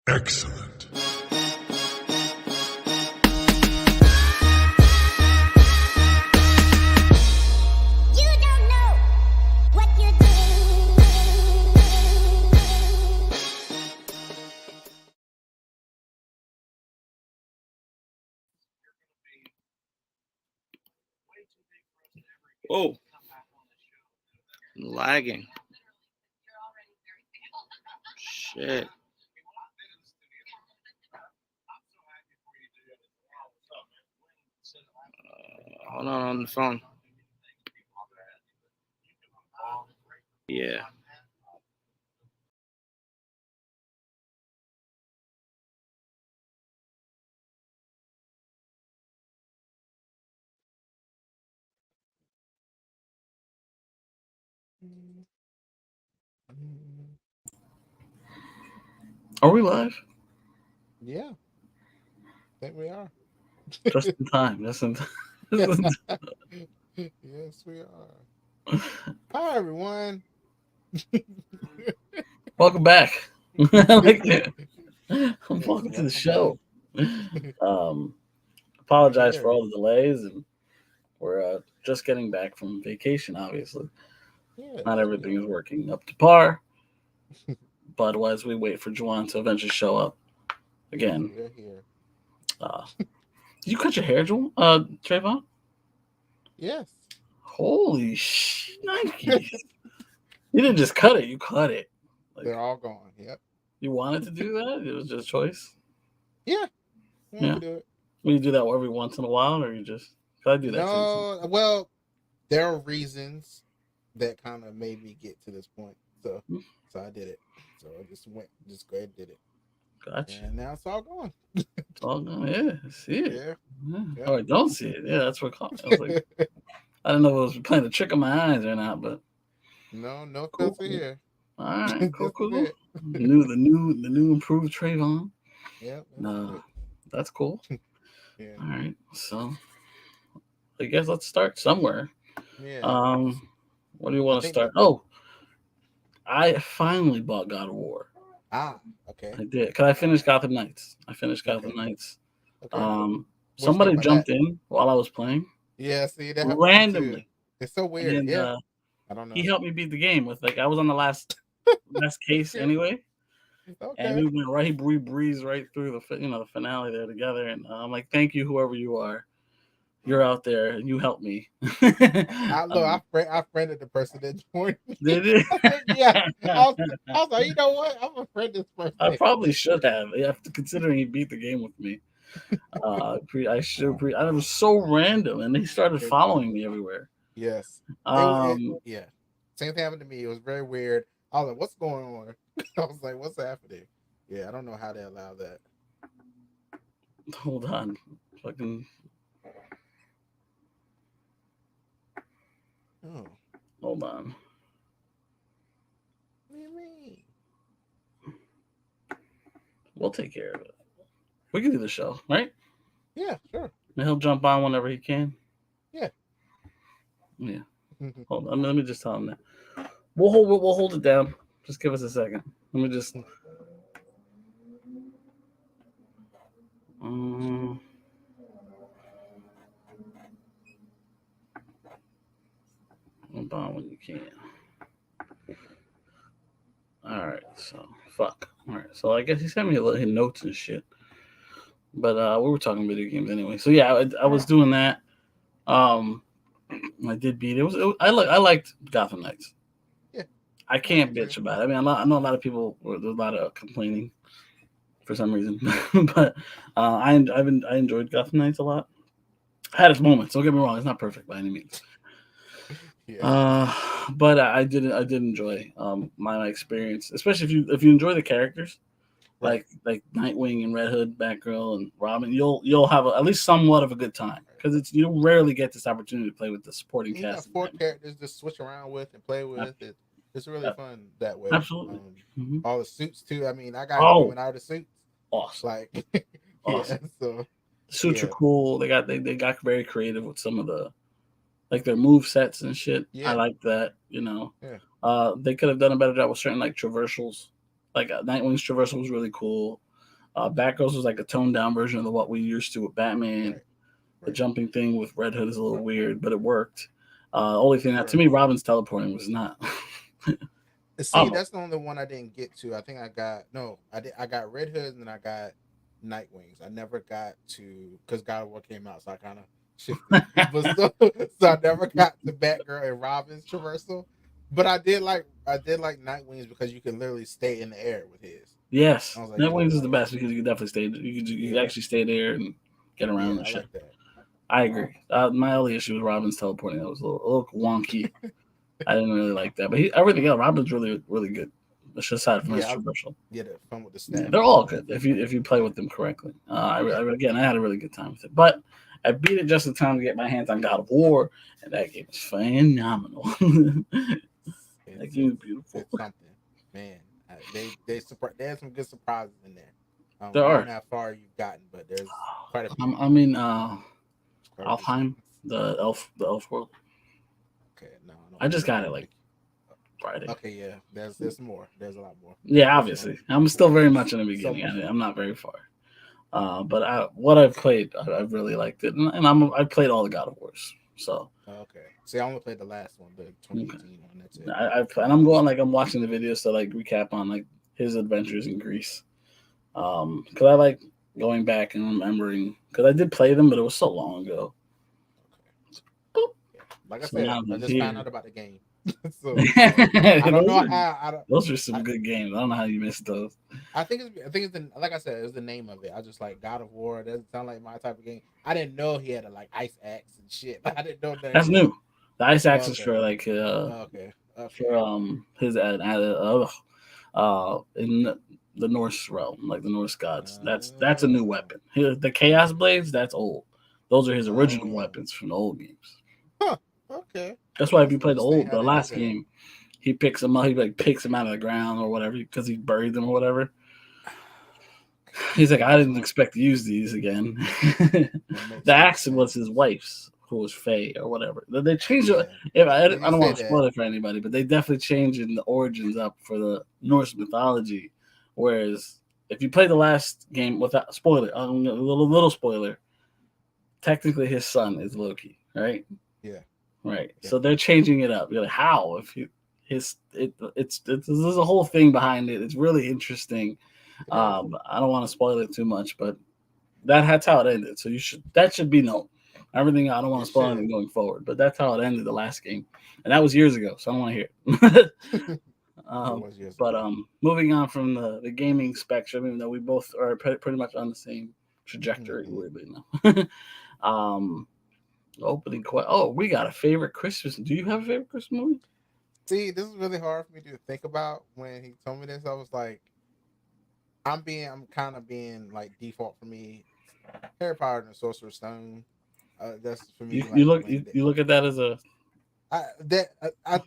Excellent. You don't know what you're doing. Whoa. Lagging. Shit. Hold on the phone. Yeah. Are we live? Yeah, I think we are. Just in time. Just in time. Yes, we are. Hi, everyone. Welcome back. I like that. Yes, Welcome to the welcome show. back. Apologize Here. for all the delays, and we're just getting back from vacation. Obviously, Yes, not we everything is are. working up to par. But as we wait for Juwaan to eventually show up again, We're here. did you cut your hair, Trevon? Yes. Holy Nikes! You didn't just cut it; you cut it. Like, They're all gone. Yep. you wanted to do that? It was just choice. Yeah. I want Yeah. to do it. Will you do that every once in a while, or you just? I do that too. No, well, there are reasons that kind of made me get to this point. So I did it. So I just go ahead and did it. Gotcha. And now it's all gone. It's all gone. Yeah, see it. Yeah. Yeah. Oh, I don't see it. Yeah, that's what. I was like, I don't know if it was playing a trick on my eyes or not, but No Cool. filter here. all right, cool, This is cool. it. The new improved Trevon. Yep. That's cool. Yeah. All right, so I guess let's start somewhere. Yeah. What do you want to start? Oh, I finally bought God of War. Okay. I did. Cause I finished Gotham Knights. Gotham Knights. Okay. Somebody jumped in while I was playing. Yeah, see that randomly. It's so weird. And, yeah. I don't know. He helped me beat the game with I was on the last case anyway. Okay. And we went we breezed right through the finale there together. And I'm like, thank you, whoever you are. You're out there and you helped me. I friended the person that joined me. Did it? Yeah. I was like, you know what? I'm gonna friend this person. I probably should have. Considering he beat the game with me. I should. I was so random, and he started following me everywhere. Yes. Yeah. Same thing happened to me. It was very weird. I was like, what's going on? I was like, what's happening? Yeah, I don't know how they allow that. Hold on. Fucking. Oh. Hold on. What do you mean? We'll take care of it. We can do the show, right? Yeah, sure. And he'll jump on whenever he can. Yeah. Yeah. Hold on. Let me just tell him that. We'll hold it down. Just give us a second. Let me just. Jump on when you can. All right. So fuck. All right. So I guess he sent me a little notes and shit. But we were talking video games anyway. So yeah, I was doing that. I did beat it. I liked Gotham Knights. Yeah. I can't bitch about it. I mean, I know a lot of people. There's a lot of complaining for some reason, but I enjoyed Gotham Knights a lot. I had its moments. Don't get me wrong; it's not perfect by any means. Yeah. But I did enjoy my experience, especially if you enjoy the characters, right. like Nightwing and Red Hood, Batgirl, and Robin. You'll have at least somewhat of a good time because you rarely get this opportunity to play with the supporting cast. You got 4 characters to switch around with and play with. It's really fun that way. Absolutely. All the suits too. I mean, I got coming out of the suits. Awesome. Like, awesome. Yeah, so the suits are cool. They got very creative with some of the their move sets and shit. Yeah. I like that. Yeah. They could have done a better job with certain traversals. Like Nightwing's traversal was really cool. Batgirls was like a toned down version of what we used to with Batman. Right. The jumping thing with Red Hood is a little weird, but it worked. Only thing that to Sure. me, Robin's teleporting was not. See, Almost. that's the only one I didn't get to. I think I got I got Red Hood and then I got Nightwings. I never got to because God of War came out, so I kind of shifted. But so I never got to Batgirl and Robin's traversal. But I did like Nightwings because you can literally stay in the air with his. Yes, I was like, Nightwings is the best because you can definitely stay. You can actually stay there and get around and I shit. like that. I agree. My only issue with Robin's teleporting that was a little wonky. I didn't really like that, but everything else, Robin's really really good. It's just aside from his traversal. Yeah, the fun with the staff. They're all good if you play with them correctly. Again, I had a really good time with it, but I beat it just in time to get my hands on God of War, and that game is phenomenal. That game is beautiful. It's something, man. They had some good surprises in there. There I are. don't know how far you've gotten, but there's quite a few. I mean, Alfheim, the elf world. Okay, no, I just got it like Friday. Okay, yeah. There's more. There's a lot more. Yeah, obviously, I'm still very much in the beginning. I'm not very far. But what I've played, I've really liked it, and I played all the God of Wars. So okay. See, I only played the last one, the 2018 one. That's it. And I'm going I'm watching the videos to like recap on like his adventures in Greece. Because I like going back and remembering because I did play them, but it was so long ago. Okay. Like I said, I just found out about the game. So I don't know how. Those are some good games. I don't know how you missed those. I think it's like I said, it's the name of it. I just like God of War. It doesn't sound like my type of game. I didn't know he had a like ice axe and shit. I didn't know that. That's new. The ice axe is for like for his in the Norse realm, like the Norse gods. That's a new weapon. The Chaos Blades, that's old. Those are his original weapons from the old games. Huh. Okay. That's why if you play the last game, he picks them up. He like picks them out of the ground or whatever because he buried them or whatever. He's like, I didn't expect to use these again. The axe was his wife's, who was Faye or whatever. They changed it. I don't want to spoil it for anybody, but they definitely changed in the origins up for the Norse mythology. Whereas if you play the last game without spoiler, a little spoiler, technically his son is Loki, right? Yeah. Right. Yeah. So they're changing it up. You're like, how? If you there's a whole thing behind it. It's really interesting. I don't want to spoil it too much, but that's how it ended. So that should be known. Everything I don't want to spoil anything going forward, but that's how it ended the last game, and that was years ago. So I don't want to hear it. But moving on from the gaming spectrum, even though we both are pretty much on the same trajectory, weirdly enough. Opening question. Oh, we got a favorite Christmas. Do you have a favorite Christmas movie? See, this is really hard for me to think about. When he told me this, I was like, I'm kind of being like default for me. Harry Potter and the Sorcerer's Stone. That's for me. You look at that as a. I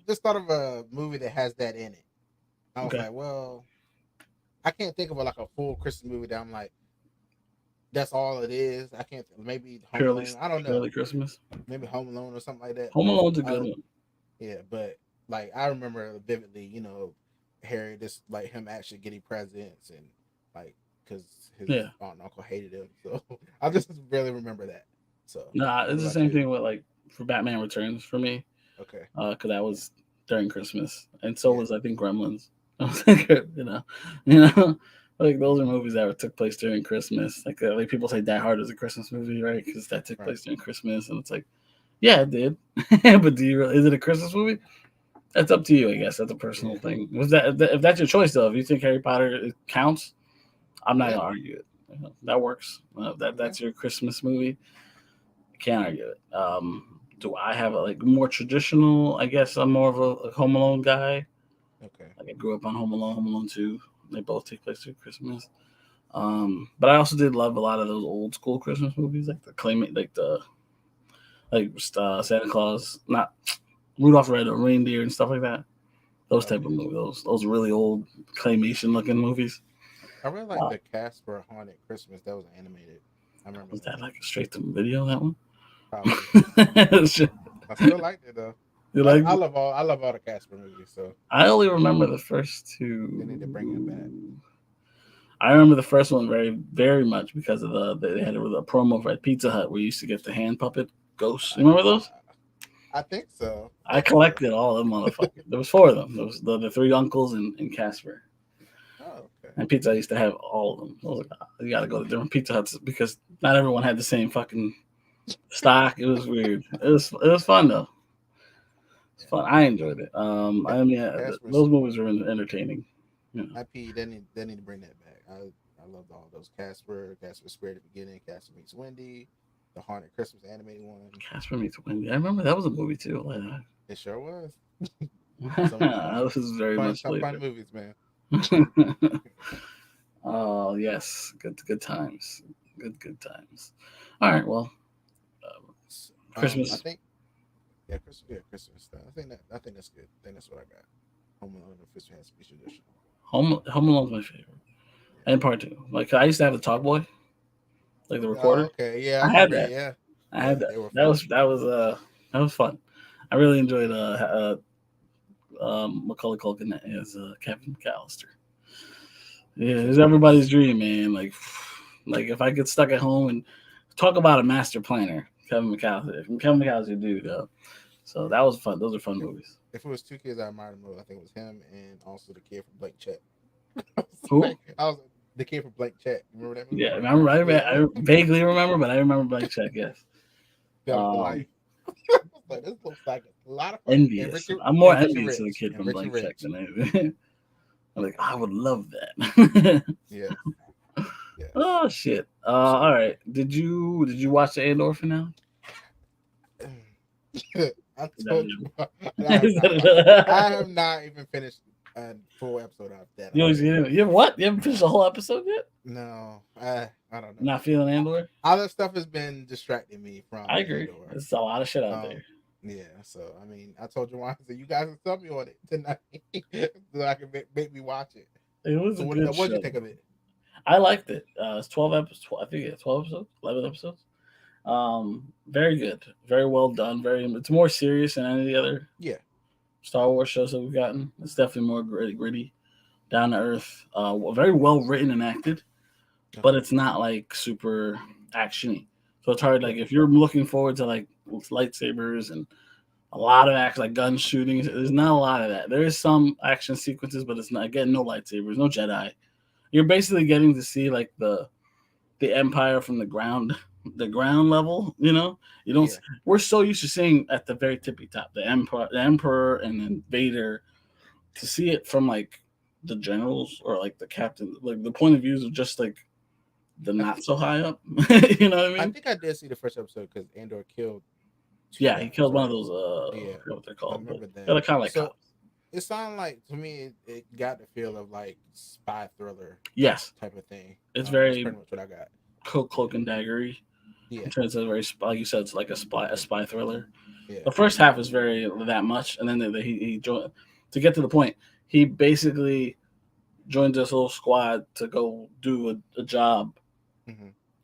just thought of a movie that has that in it. I was like, well, I can't think of like a full Christmas movie that I'm like, that's all it is. I can't. Maybe Home Alone. I don't know. Early Christmas. Maybe Home Alone or something like that. Home Alone's a good one. Yeah, but like I remember vividly, Harry, just like him actually getting presents and like because his aunt and uncle hated him. So I just really remember that. So it's the same thing with like for Batman Returns for me. Okay. Because that was during Christmas, and so was I think Gremlins. Like those are movies that took place during Christmas. Like people say Die Hard is a Christmas movie, right? Because that took place during Christmas, and it's like, yeah, it did. But is it a Christmas movie? That's up to you, I guess. That's a personal thing. If that's your choice, though, if you think Harry Potter counts, I'm not gonna argue it. That works. That's your Christmas movie. I can't argue it. Do I have a more traditional? I guess I'm more of a Home Alone guy. Okay. Like I grew up on Home Alone 2. They both take place through Christmas. But I also did love a lot of those old school Christmas movies, like Santa Claus, not Rudolph the Red Reindeer and stuff like that. Those type of movies, those really old claymation looking movies. I really like the Casper Haunted Christmas. That was animated. I remember. Was that like a straight to video? That one? Probably. I still liked it though. I love all the Casper movies. So I only remember the first two. They need to bring him back. I remember the first one very, very much because of they had a promo for at Pizza Hut where you used to get the hand puppet ghosts. You remember those? I think so. I collected all of them motherfuckers. There was 4 of them. There was the 3 uncles and Casper. Oh, okay. And Pizza Hut used to have all of them. I was like, you got to go to different Pizza Huts because not everyone had the same fucking stock. It was weird. It was fun though. It's fun. I enjoyed it. I mean, those movies were entertaining. You know. IP, they need to bring that back. I loved all those Casper Spirit at the beginning, Casper Meets Wendy, the Haunted Christmas animated one. Casper Meets Wendy. I remember that was a movie too. It sure was. This is very much later. Fun movies, man. Oh yes, good times. Good times. All right, well, Christmas. I think, Christmas stuff. I think that's good. I think that's what I got. Home Alone and Christmas has to be traditional. Home Alone's my favorite, and part 2. Like I used to have the Talk Boy, like the recorder. Oh, okay, yeah, I had that. Yeah, I had that. That was fun. I really enjoyed Macaulay Culkin as Captain McAllister. Yeah, it's everybody's dream, man. Like if I get stuck at home and talk about a master planner, Kevin McAllister, dude. So that was fun. Those are fun movies. If it was 2 kids I admired the most, I think it was him and also the kid from Blank Check. Who? I was the kid from Blank Check. Remember that movie? Yeah, I vaguely remember, but I remember Blank Check. Yes. That was the life. Like, this looks like a lot of fun. Envious. I'm more envious of the kid from Blank Check than anything. I'm like, I would love that. Yeah. Oh shit. All right. Did you watch the Andor finale? I told you. I have not even finished a full episode of that. You have what? You haven't finished the whole episode yet? No, I don't know. Not feeling Andor? Other stuff has been distracting me from. I agree. Andor. There's a lot of shit out there. Yeah, so I mean, I told Juwaan, so you guys can sub me on it tonight, so I can make me watch it. It was so a good what'd show. You think of it? I liked it. It's 12 episodes. I think it's 12 episodes, 11 episodes. Very good, very well done. It's more serious than any of the other Star Wars shows that we've gotten. It's definitely more gritty, down to earth. Very well written and acted, but it's not like super actiony. So it's hard. Like if you're looking forward to like lightsabers and a lot of action, like gun shooting, there's not a lot of that. There is some action sequences, but it's not. Again, no lightsabers, no Jedi. You're basically getting to see like the Empire from the ground level. You know, you don't. Yeah. We're so used to seeing at the very tippy top the Emperor, and then Vader. To see it from like the generals or like the captain, like the point of views of just like the not so high up. You know what I mean? I think I did see the first episode because Andor killed. Yeah, he killed one of those. What they're called. I remember that. They're kind of like cops. It sounded like to me it got the feel of like spy thriller. Yes. Type of thing. It's very pretty much what I got. Cloak and daggery. Yeah. In terms of very, like you said, it's like a spy thriller. Yeah. The first half is very that much, and then he joined to get to the point. He basically joined this little squad to go do a job,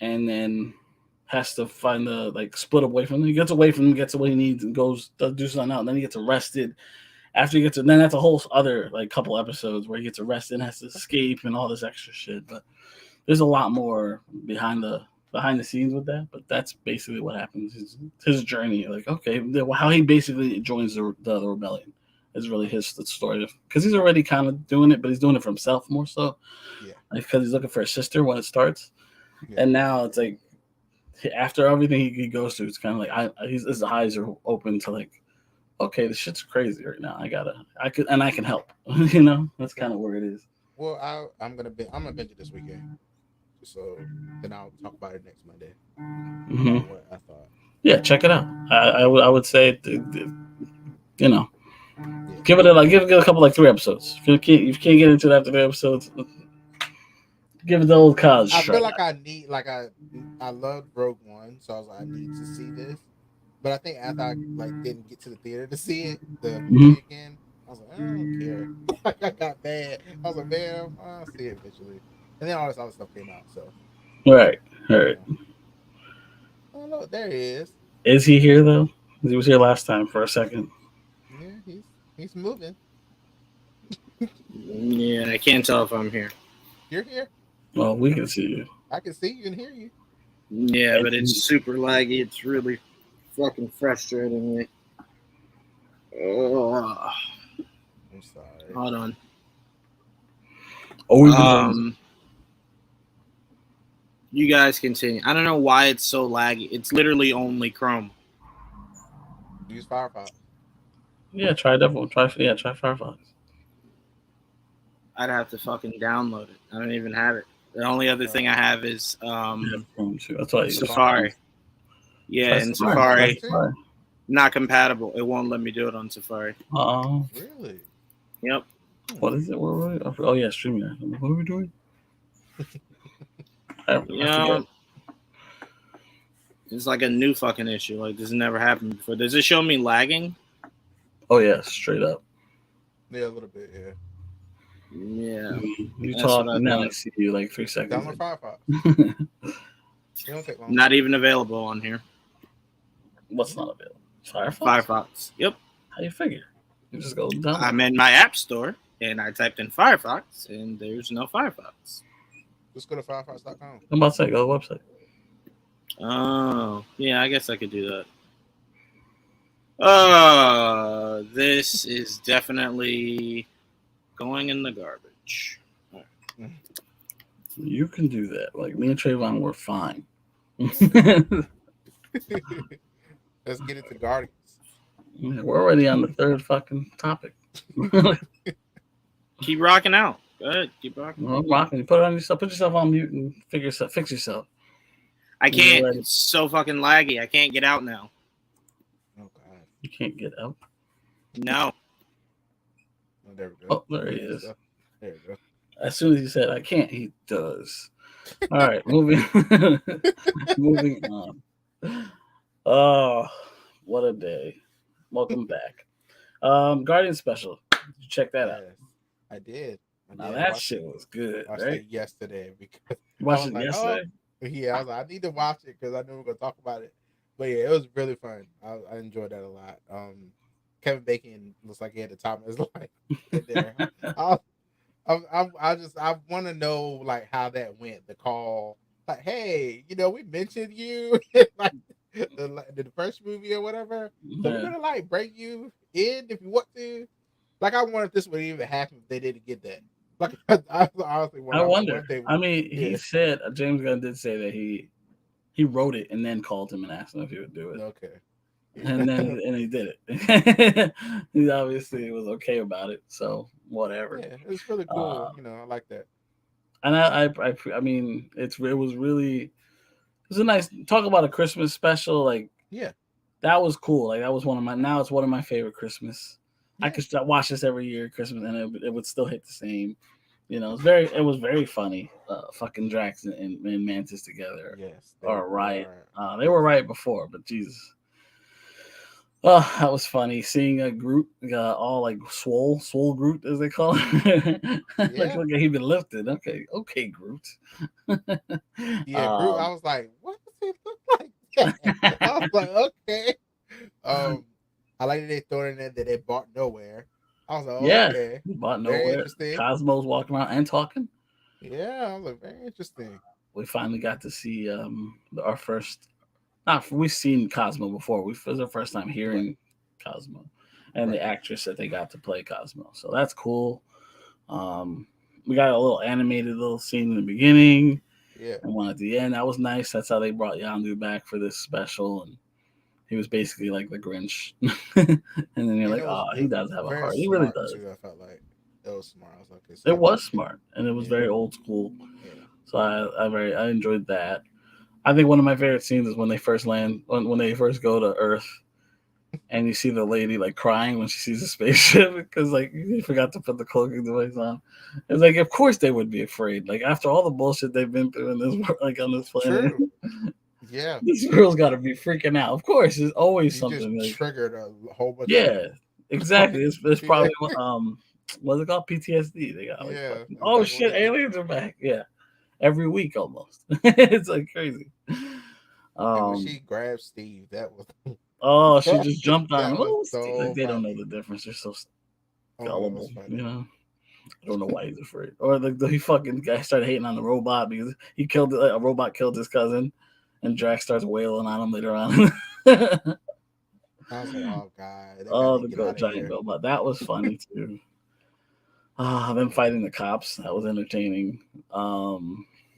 and then has to find split away from them. He gets away from them, gets what he needs, and goes to do something out. And then he gets arrested. After he gets then that's a whole other couple episodes where he gets arrested and has to escape and all this extra shit. But there's a lot more behind the scenes with that. But that's basically what happens. His journey, like how he basically joins the rebellion is really his story, because he's already kind of doing it, but he's doing it for himself more so. Yeah, because he's looking for his sister when it starts, and now it's like after everything he goes through, it's kind of like his eyes are open to like, okay, this shit's crazy right now. I can help. You know, that's kind of where it is. Well, I'm gonna binge it this weekend, so then I'll talk about it next Monday. What I thought. Yeah, check it out. I would say, you know, give it a couple 3 episodes. If you can't get into it after 3 episodes, give it the old cause. I feel like I need I loved Rogue One, so I was like, I need to see this. But I think after I didn't get to the theater to see it, the movie again, I was like, I don't care. I got mad. I was like, man, I'll see it eventually. And then all this other stuff came out. So, right. Oh look, there he is. Is he here though? He was here last time for a second. Yeah, he's moving. Yeah, I can't tell if I'm here. You're here? Well, we can see you. I can see you and hear you. Yeah, but it's super laggy. It's really fucking frustrating me. Oh, I'm sorry. hold on. Oh, we've been You guys continue. I don't know why it's so laggy. It's literally only Chrome. Use Firefox. yeah, try Devil. Try Firefox. I'd have to fucking download it. I don't even have it. The only other thing I have is Chrome too. That's why Safari. Yeah, Try and Safari. Safari not compatible. It won't let me do it on Safari. Really? Yep. What is it? Where were we? Oh yeah, streaming. What are we doing? Yeah. It's like a new fucking issue. Like this has never happened before. Does it show me lagging? Oh yeah, straight up. Yeah, a little bit. Yeah. Yeah. You That's talk what I and then I thought. see you like 3 seconds. Download Firefox. It don't take long. Not even available on here. What's not available? Firefox. Firefox. Yep. How you figure? You just go down. I'm in my app store and I typed in Firefox and there's no Firefox. Just go to Firefox.com. I'm about to say go to the website. Oh, yeah, I guess I could do that. This is definitely going in the garbage. You can do that. Like me and Trevon were fine. Let's get it to Guardians. We're already on the third fucking topic. Keep rocking out. Go ahead, keep rocking. Well, I'm rocking. You put it on yourself. Put yourself on mute and fix yourself. I can't. Ready. It's so fucking laggy. I can't get out now. Oh God. You can't get out. No. Oh, there we go. Oh, there he is. There we go. As soon as he said I can't, he does. All right, moving on. Oh, what a day. Welcome back. Guardian Special. Did you check that out? Yes, I did. Now that shit was good, I watched right? it yesterday because You watched I it was like, yesterday? yeah, I was like, I need to watch it because I knew we were gonna talk about it. But yeah, it was really fun. I enjoyed that a lot. Kevin Bacon looks like he had the time of his life. There. I want to know like how that went. The call, like, hey, we mentioned you like the first movie or whatever. So we're gonna like bring you in if you want to. Like, I wonder if this would even happen if they didn't get that. Like, I honestly wonder. I wonder. I mean, he said James Gunn did say that he wrote it and then called him and asked him if he would do it. Okay. And then he did it. He obviously was okay about it, so whatever. Yeah, it's really cool. I like that. And I mean, it was a nice talk about a Christmas special. Like, yeah, that was cool. Like, that was it's one of my favorite Christmas. Yeah. I could watch this every year at Christmas, and it would still hit the same. It was very funny. Fucking Drax and Mantis together. Yes, are right. They were right before, but Jesus. Oh, that was funny seeing a Groot all like swole Groot as they call it. Like, look, he been lifted. Okay, Groot. Yeah, Groot. I was like, what does he look like? I was like, okay. I like that they throw in there that they bought nowhere. I was like, okay, bought nowhere. Interesting. Cosmo's walking around and talking. Yeah, I was like, very interesting. We finally got to see our first. We've seen Cosmo before. It was our first time hearing Cosmo, and the actress that they got to play Cosmo. So that's cool. We got a little animated scene in the beginning, and one at the end. That was nice. That's how they brought Yondu back for this special, and he was basically like the Grinch. And then you're like, oh, he does have a heart. He really does. Too, I felt like that was smart. I was like, it was smart, and it was very old school. Yeah. So I enjoyed that. I think one of my favorite scenes is when they first land, when they first go to Earth, and you see the lady like crying when she sees the spaceship because like they forgot to put the cloaking device on. It's like, of course they would be afraid. Like, after all the bullshit they've been through in this, like, on this planet. True. Yeah, this girl's got to be freaking out. Of course, there's always something just like, triggered a whole bunch. Yeah, exactly. It's probably what's it called? PTSD. They got like, oh shit, aliens are back. Yeah. Every week almost. It's like crazy. And when she grabbed Steve, that was she just jumped on him. So like, they don't know the difference. They're so gullible, I don't know why he's afraid. Or the fucking guy started hating on the robot because he killed a robot killed his cousin, and Drax starts wailing on him later on. I was like, oh god, that guy Oh, need the to get out of giant here. robot. That was funny too. Them fighting the cops. That was entertaining.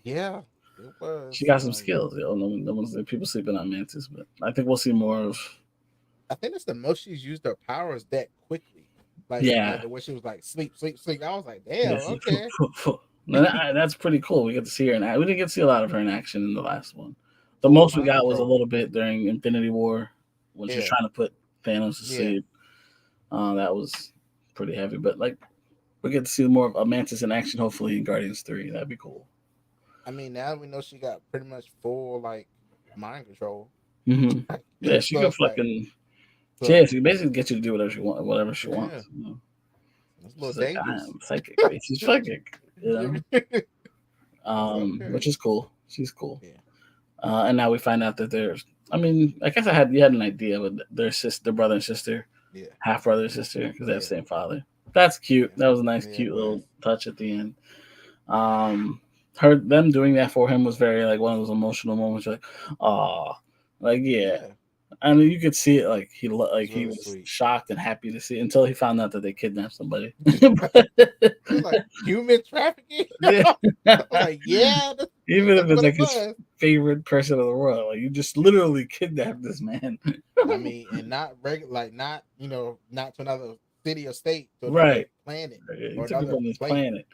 Yeah, it was. She got some skills. No one's there. People sleeping on Mantis, but I think we'll see more of. I think that's the most she's used her powers that quickly. Like, Yeah. the way she was like, sleep, sleep, sleep. I was like, damn, okay. That's pretty cool. We get to see her in action. We didn't get to see a lot of her in action in the last one. The Ooh, most we mind got was a control. little bit during Infinity War when she was Yeah. trying to put Thanos to Yeah. sleep. That was pretty heavy, but like we get to see more of Mantis in action. Hopefully in Guardians 3. That'd be cool. I mean, now we know she got pretty much full like mind control. Mm-hmm. Yeah, she So could it's like- fucking. So, Yeah, she basically gets you to do whatever she wants. Whatever she Yeah. wants. You know? it's a little She's like, dangerous. I'm psychic. Right? She's psychic. You know? Okay. Which is cool. She's cool. Yeah. And now we find out that there's. I mean, I guess you had an idea, but their brother and sister, Yeah. half brother and sister, because they have the Yeah. same father. That's cute. That was a nice, Yeah, cute it little was. touch at the end. Them doing that for him was very like one of those emotional moments. You're like, oh, like yeah. I mean, you could see it. Like he really was sweet. shocked and happy to see it until he found out that they kidnapped somebody. It was like human trafficking. Yeah. I was like, yeah. Even if that's it's what like it his was. favorite person in the world, like you just literally kidnapped this man. I mean, and not regular, like not not to another city or state, to another Right. planet. He Or took him another on his place. planet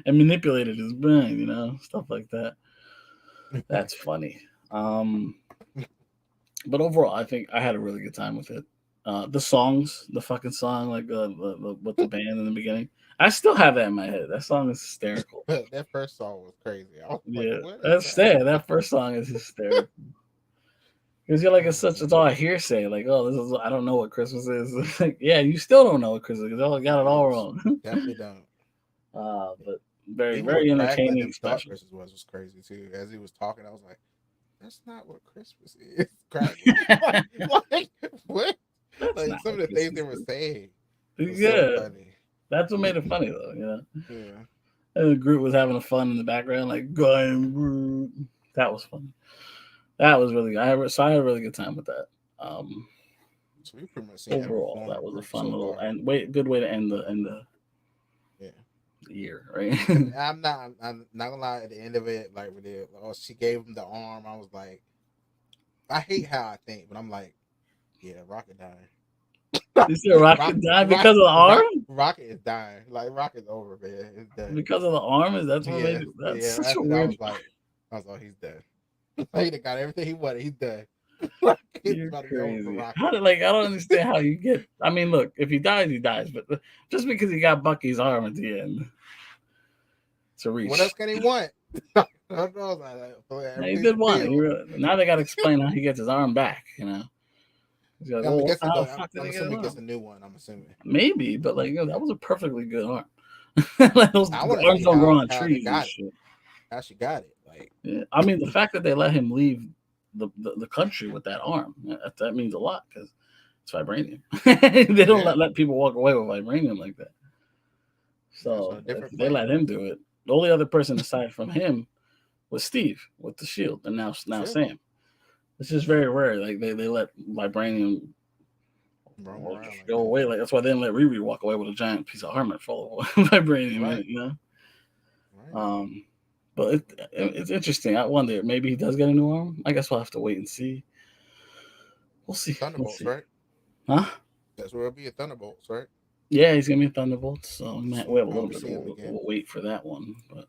and manipulated his brain, stuff like that. That's funny. But overall, I think I had a really good time with it. The songs, the fucking song, like with the band in the beginning, I still have that in my head. That song is hysterical. That first song was crazy. I was like, Yeah, what is that's that? sad. That first song is hysterical. Because you're like, it's all a hearsay. Like, oh, this is I don't know what Christmas is. Like, yeah, you still don't know what Christmas is. You got it all wrong. Definitely don't. But very, Even very what Craig let entertaining him thought special. Christmas was crazy too. As he was talking, I was like, "That's not what Christmas is." Craig, like what? That's Like not some of what the things they Christmas were is. saying. Was so Yeah, funny. that's what made it funny though. Yeah. And Groot was having a fun in the background, like going Groot. That was fun. That was really good. I had a really good time with that. So we pretty much seen every Overall, form that of was a Groot fun so little far. and good way to end the Yeah. year, right? I'm not gonna lie. At the end of it, like with it, she gave him the arm. I was like, I hate how I think, but I'm like, yeah, Rocket dying. You see Rocket die because of the arm? Rocket is dying. Like Rocket's over, man. It's done. Because of the arm? Is that what Yeah, made it? That's such after a that, weird. I was like, he's done. He done got everything he wanted. He's done. It's You're about to be over for crazy. Rocket. I don't understand how you get. I mean, look, if he dies, he dies. But just because he got Bucky's arm at the end, it's a reach. What else can he want? I don't know. Yeah, he did one. Now they got to explain how he gets his arm back. He's like, I'm oh, guessing, how the though, fuck did I'm he get assuming his he gets a arm? new one. I'm assuming. Maybe, but like, that was a perfectly good arm. Like those I want to arms see don't grow on how they trees and got it. shit. How she got it? Like, Yeah. I mean, the fact that they let him leave the country with that arm, that means a lot because it's vibranium. They don't Yeah. let people walk away with vibranium like that. So a different they let planet. him do it. The only other person aside from him was Steve with the shield, and now Sure. Sam. It's just very rare. Like they let vibranium roam around like go that. away. Like that's why they didn't let Riri walk away with a giant piece of armor full of vibranium. Right. In it, Right. But it's interesting. I wonder maybe he does get a new arm. I guess we'll have to wait and see. We'll see. Thunderbolts, we'll see. right? Huh? That's where it'll be a Thunderbolts, right? Yeah, he's gonna be a Thunderbolts. So we have a little bit. see him again. We'll wait for that one. But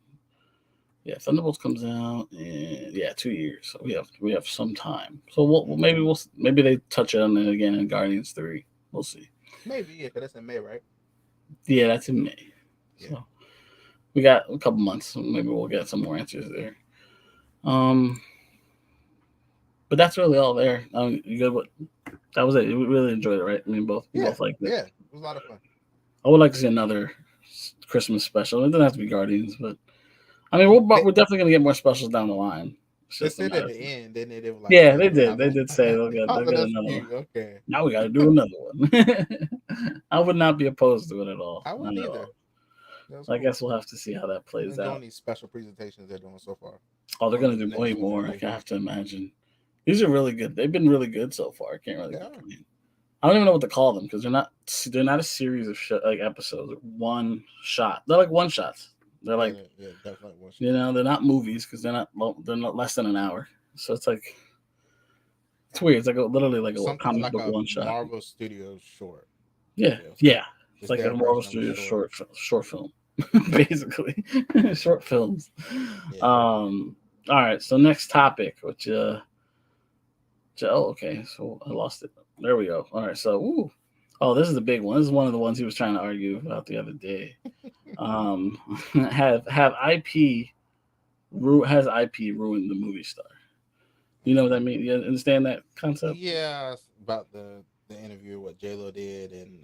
yeah, Thunderbolts comes out in 2 years. So we have some time. So maybe they touch on it again in Guardians 3. We'll see. Maybe, yeah, because that's in May, right? Yeah, that's in May. Yeah. So we got a couple months. So maybe we'll get some more answers there. But that's really all there. You good? That was it. We really enjoyed it, right? I mean, both liked it. Yeah, it was a lot of fun. I would like to see another Christmas special. It doesn't have to be Guardians, but I mean, we're definitely gonna get more specials down the line. They said at the end, didn't they? They were like, yeah, they did. They did say they'll get that's another one. cute. Okay. Now we got to do another one. I would not be opposed to it at all. I wouldn't Not at either. all. That's I cool. guess we'll have to see how that plays They're out. doing these special presentations they're doing so far. Oh, they're gonna The do next way one more. will I be- have to imagine. These are really good. They've been really good so far. I can't really They complain. are. I don't even know what to call them because they're not a series of like episodes. They're one shot. They're like one shots. They're like Yeah, definitely one shot. you know they're not movies because they're not less than an hour. So it's like it's weird. It's like literally like a Something comic like book a one shot. Marvel Studios short. Yeah, Yes. yeah. It's It's like a their Marvel version of a Studios short. short film, basically short films. Yeah. All right. So next topic, which oh, okay. So I lost it. There we go. All right. So, oh, this is the big one. This is one of the ones he was trying to argue about the other day. Have IP has IP ruined the movie star? You know what I mean? You understand that concept? Yeah, about the interview what J-Lo did, and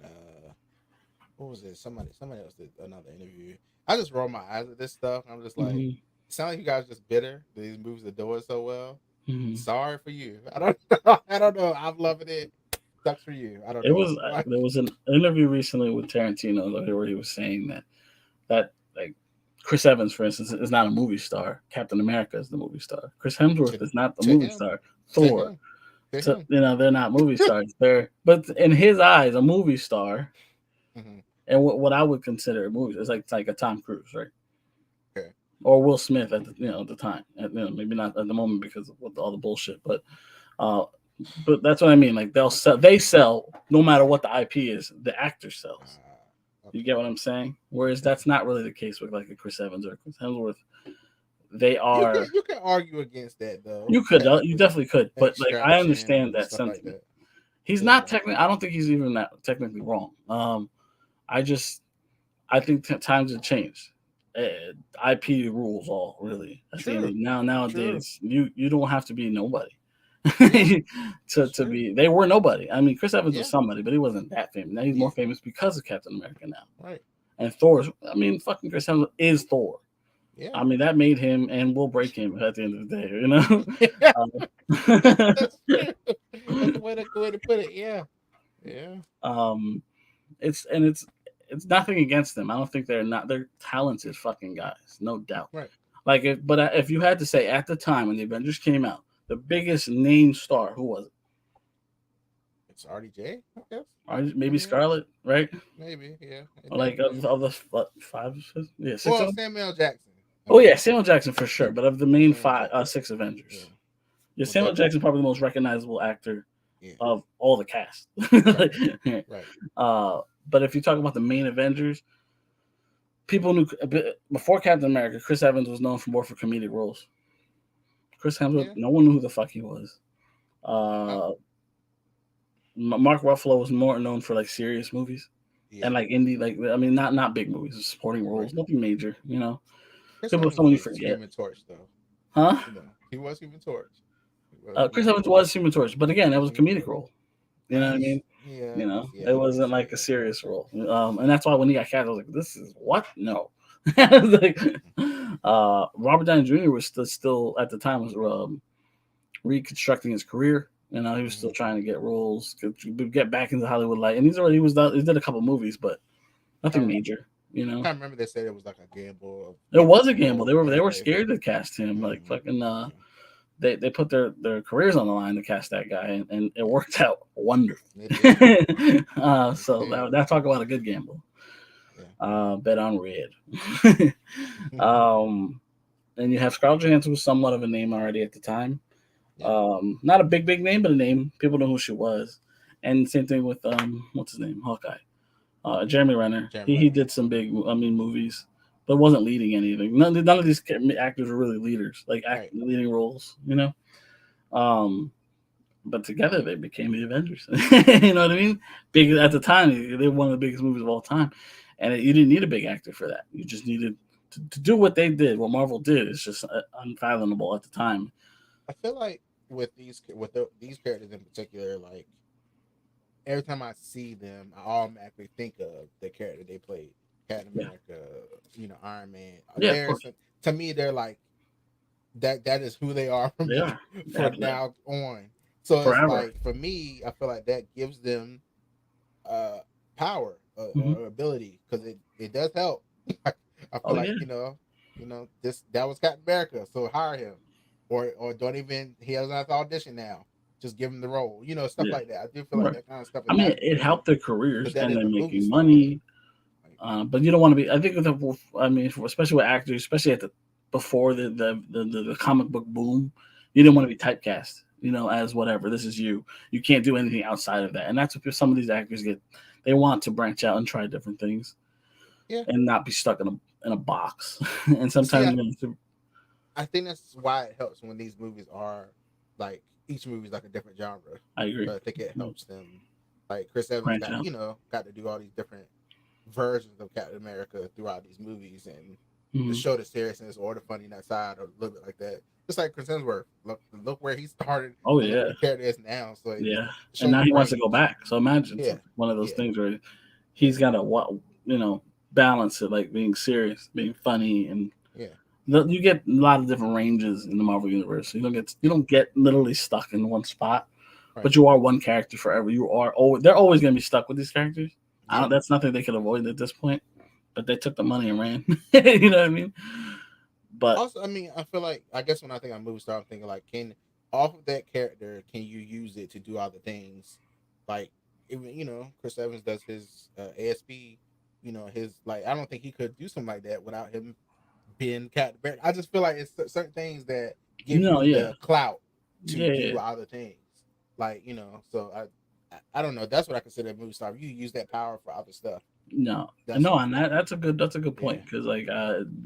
what was it? Somebody else did another interview. I just roll my eyes at this stuff. I'm just like, Mhm. it sounds like you guys just bitter that these movies are doing so well. Mhm. Sorry for you. I don't know. I don't know. I'm loving it. Sucks for you. I don't It know. was there was an interview recently with Tarantino where he was saying that like Chris Evans, for instance, is not a movie star. Captain America is the movie star. Chris Hemsworth is not the to movie him. star. To Thor. him. To So, him. they're not movie stars. But in his eyes, a movie star, Mhm. and what I would consider a movie is like a Tom Cruise, right? Okay. Or Will Smith at the time. Maybe not at the moment because of all the bullshit, but that's what I mean. Like they sell no matter what the IP is. The actor sells. You get what I'm saying? Whereas that's not really the case with like a Chris Evans or Chris Hemsworth. They are. You can argue against that though. You could. You definitely could. But like I Extraction understand and that stuff like sentiment. that. He's Yeah. not technically. I don't think he's even that technically wrong. I think times have changed. IP rules all really. At the end of nowadays, you don't have to be nobody to be. They were nobody. I mean, Chris Evans was somebody, but he wasn't that famous. Now he's more famous because of Captain America now. Right. And Thor's. I mean, fucking Chris Evans is Thor. Yeah. I mean, that made him and will break him at the end of the day. You know. That's true. That's the way to put it. Yeah. Yeah. It's nothing against them. I don't think they're talented fucking guys, no doubt. Right. Like if you had to say at the time when the Avengers came out, the biggest name star, who was it? It's RDJ, I guess. Or maybe Scarlett, right? Maybe, yeah. Like of the five, six. Well, Samuel Jackson. Oh yeah, Samuel Jackson for sure. But of the main six Avengers, yeah, Samuel Jackson probably the most recognizable actor of all the cast. Right. But if you talk about the main Avengers, people knew before Captain America, Chris Evans was known more for comedic roles. Chris Hemsworth, no one knew who the fuck he was. Mark Ruffalo was more known for like serious movies and like indie, not big movies, supporting roles, nothing major. You know, people someone you forget. Human Torch, though. Huh? You know, he was Human Torch. Chris Evans was Human Torch, but again, that was a comedic role. You know what I mean? Yeah. You know, it wasn't like a serious role, and that's why when he got cast, I was like, "This is what? No." Like, Robert Downey Jr. was still at the time was reconstructing his career. You know, he was still trying to get roles, get back into Hollywood light, and he did a couple movies, but nothing major. You know, I remember they said it was like a gamble. It was a gamble. They were scared to cast him. Like fucking. They put their careers on the line to cast that guy, and it worked out wonderful. So that talk about a good gamble. Bet on red. And you have Scarlett Johansson, was somewhat of a name already at the time. Not a big name, but a name. People know who she was. And same thing with what's his name, Hawkeye. Jeremy Renner. He did some big movies, but wasn't leading anything. None of these actors were really leaders, like leading roles, you know. But together they became the Avengers. You know what I mean? Big at the time, they were one of the biggest movies of all time, and you didn't need a big actor for that. You just needed to do what they did. What Marvel did is just unfathomable at the time. I feel like with these characters in particular, like every time I see them, I automatically think of the character they played. Captain America, Iron Man. Yeah, to me, they're like that. That is who they are from now on. So forever. It's like for me, I feel like that gives them power or ability, because it does help. I feel Oh like yeah, this that was Captain America, so hire him, or don't even he doesn't have to audition now. Just give him the role, stuff yeah. like that. I do feel like Right. that kind of stuff I is mean, happening, it helped their careers, but that and they're isn't movie making stars. money. Like, But you don't want to be. I think I mean, especially with actors, especially at the before the comic book boom, you didn't want to be typecast. As whatever. This is you. You can't do anything outside of that, and that's what some of these actors get. They want to branch out and try different things, yeah. and not be stuck in a box. And See, sometimes, I think that's why it helps when these movies are like each movie is like a different genre. I agree. So I think it helps them. Like Chris Evans Branch out. got to do all these different versions of Captain America throughout these movies, and to Mhm. show the seriousness or the funny side or a little bit like that. Just like Chris Hemsworth, look where he started Oh and look yeah, where the character is now. So it yeah. And shows now the he wants to range. go back. So imagine it's Yeah, one of those yeah, things where yeah, he's got to balance it, like being serious, being funny, and yeah. you get a lot of different ranges in the Marvel universe. You don't get literally stuck in one spot, Right. but you are one character forever. They're always going to be stuck with these characters. Yeah. That's nothing they could avoid at this point. But they took the money and ran. You know what I mean? But Also, I mean, I feel like I guess when I think of movie star, I'm thinking like, can off of that character, can you use it to do other things? Like, even Chris Evans does his ASP. His like, I don't think he could do something like that without him being Captain America. I just feel like it's certain things that give no, you yeah, the clout to yeah, yeah. do other things. Like, so I don't know. That's what I consider a movie star. You use that power for other stuff. No, That's no, what I and feel. that's a good Yeah, point because like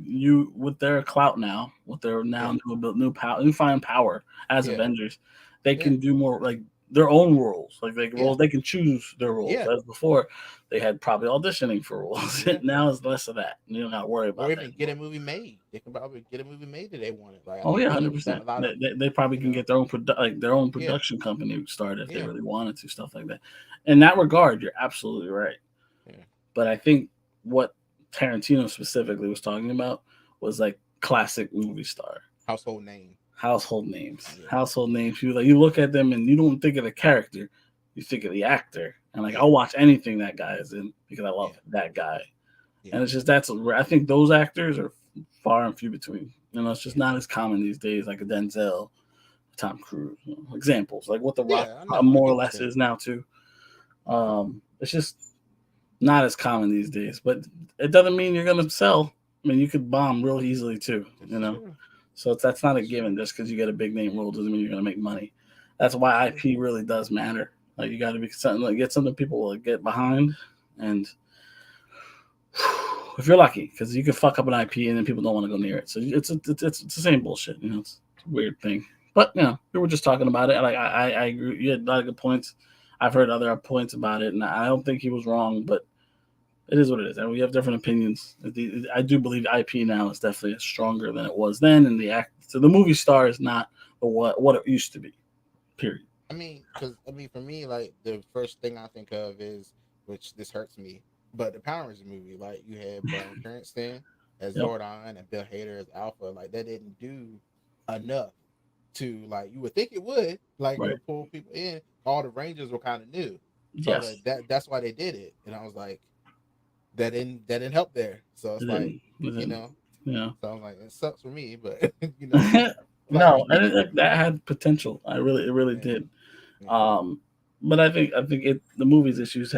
you with their clout now, with their yeah, now new power, newfound power as yeah, Avengers, they yeah, can do more like their own roles, like yeah, roles they can choose their roles. yeah, As before, they had probably auditioning for roles. yeah. Now it's less of that. You don't got to worry Or about that even get anymore. a movie made. They can probably get a movie made that they wanted. Like I Oh think yeah, Disney's done 100%. a lot They, of, they, they probably you can know, get their own yeah, production company started if they yeah, really wanted to, stuff like that. In that regard, you're absolutely right. yeah. But I think what Tarantino specifically was talking about was like classic movie star, Household name. household names, Yeah, household yeah, names. You look at them and you don't think of the character, you think of the actor. And like yeah, I'll watch anything that guy is in because I love yeah, that guy. yeah, And it's just that's where I think those actors are far and few between. It's just yeah. not as common these days, like a Denzel, Tom Cruise. Examples like what The Rock Yeah, I know. I more get or what you're less saying. is now too. It's just not as common these days, but it doesn't mean you're gonna sell. I mean, you could bomb real easily too, This is true. So that's not a This is true. given. Just because you get a big name role doesn't mean you're gonna make money. That's This is why true. IP really does matter. Like you got to be something like get something people will get behind, and if you're lucky, because you can fuck up an IP and then people don't want to go near it. So it's the same bullshit. It's a weird thing. But we were just talking about it. Like I agree. You had a lot of good points. I've heard other points about it, and I don't think he was wrong. But it is what it is, and we have different opinions. I do believe IP now is definitely stronger than it was then, and so the movie star is not what it used to be. Period. I mean, for me, like the first thing I think of is, which this hurts me, but the Power Rangers movie, like you had Bryan Cranston as Yep. Zordon and Bill Hader as Alpha, like that didn't do enough to like you would think it would, like it Right. would pull people in. All the Rangers were kind of new, so I was Yes. like that's why they did it, and I was like that didn't help there. So It it's like didn't. It you didn't. know, Yeah. so I'm like it sucks for me, but you know, like No, and that had potential. It really yeah, did. yeah, Um, but I think the movie's issues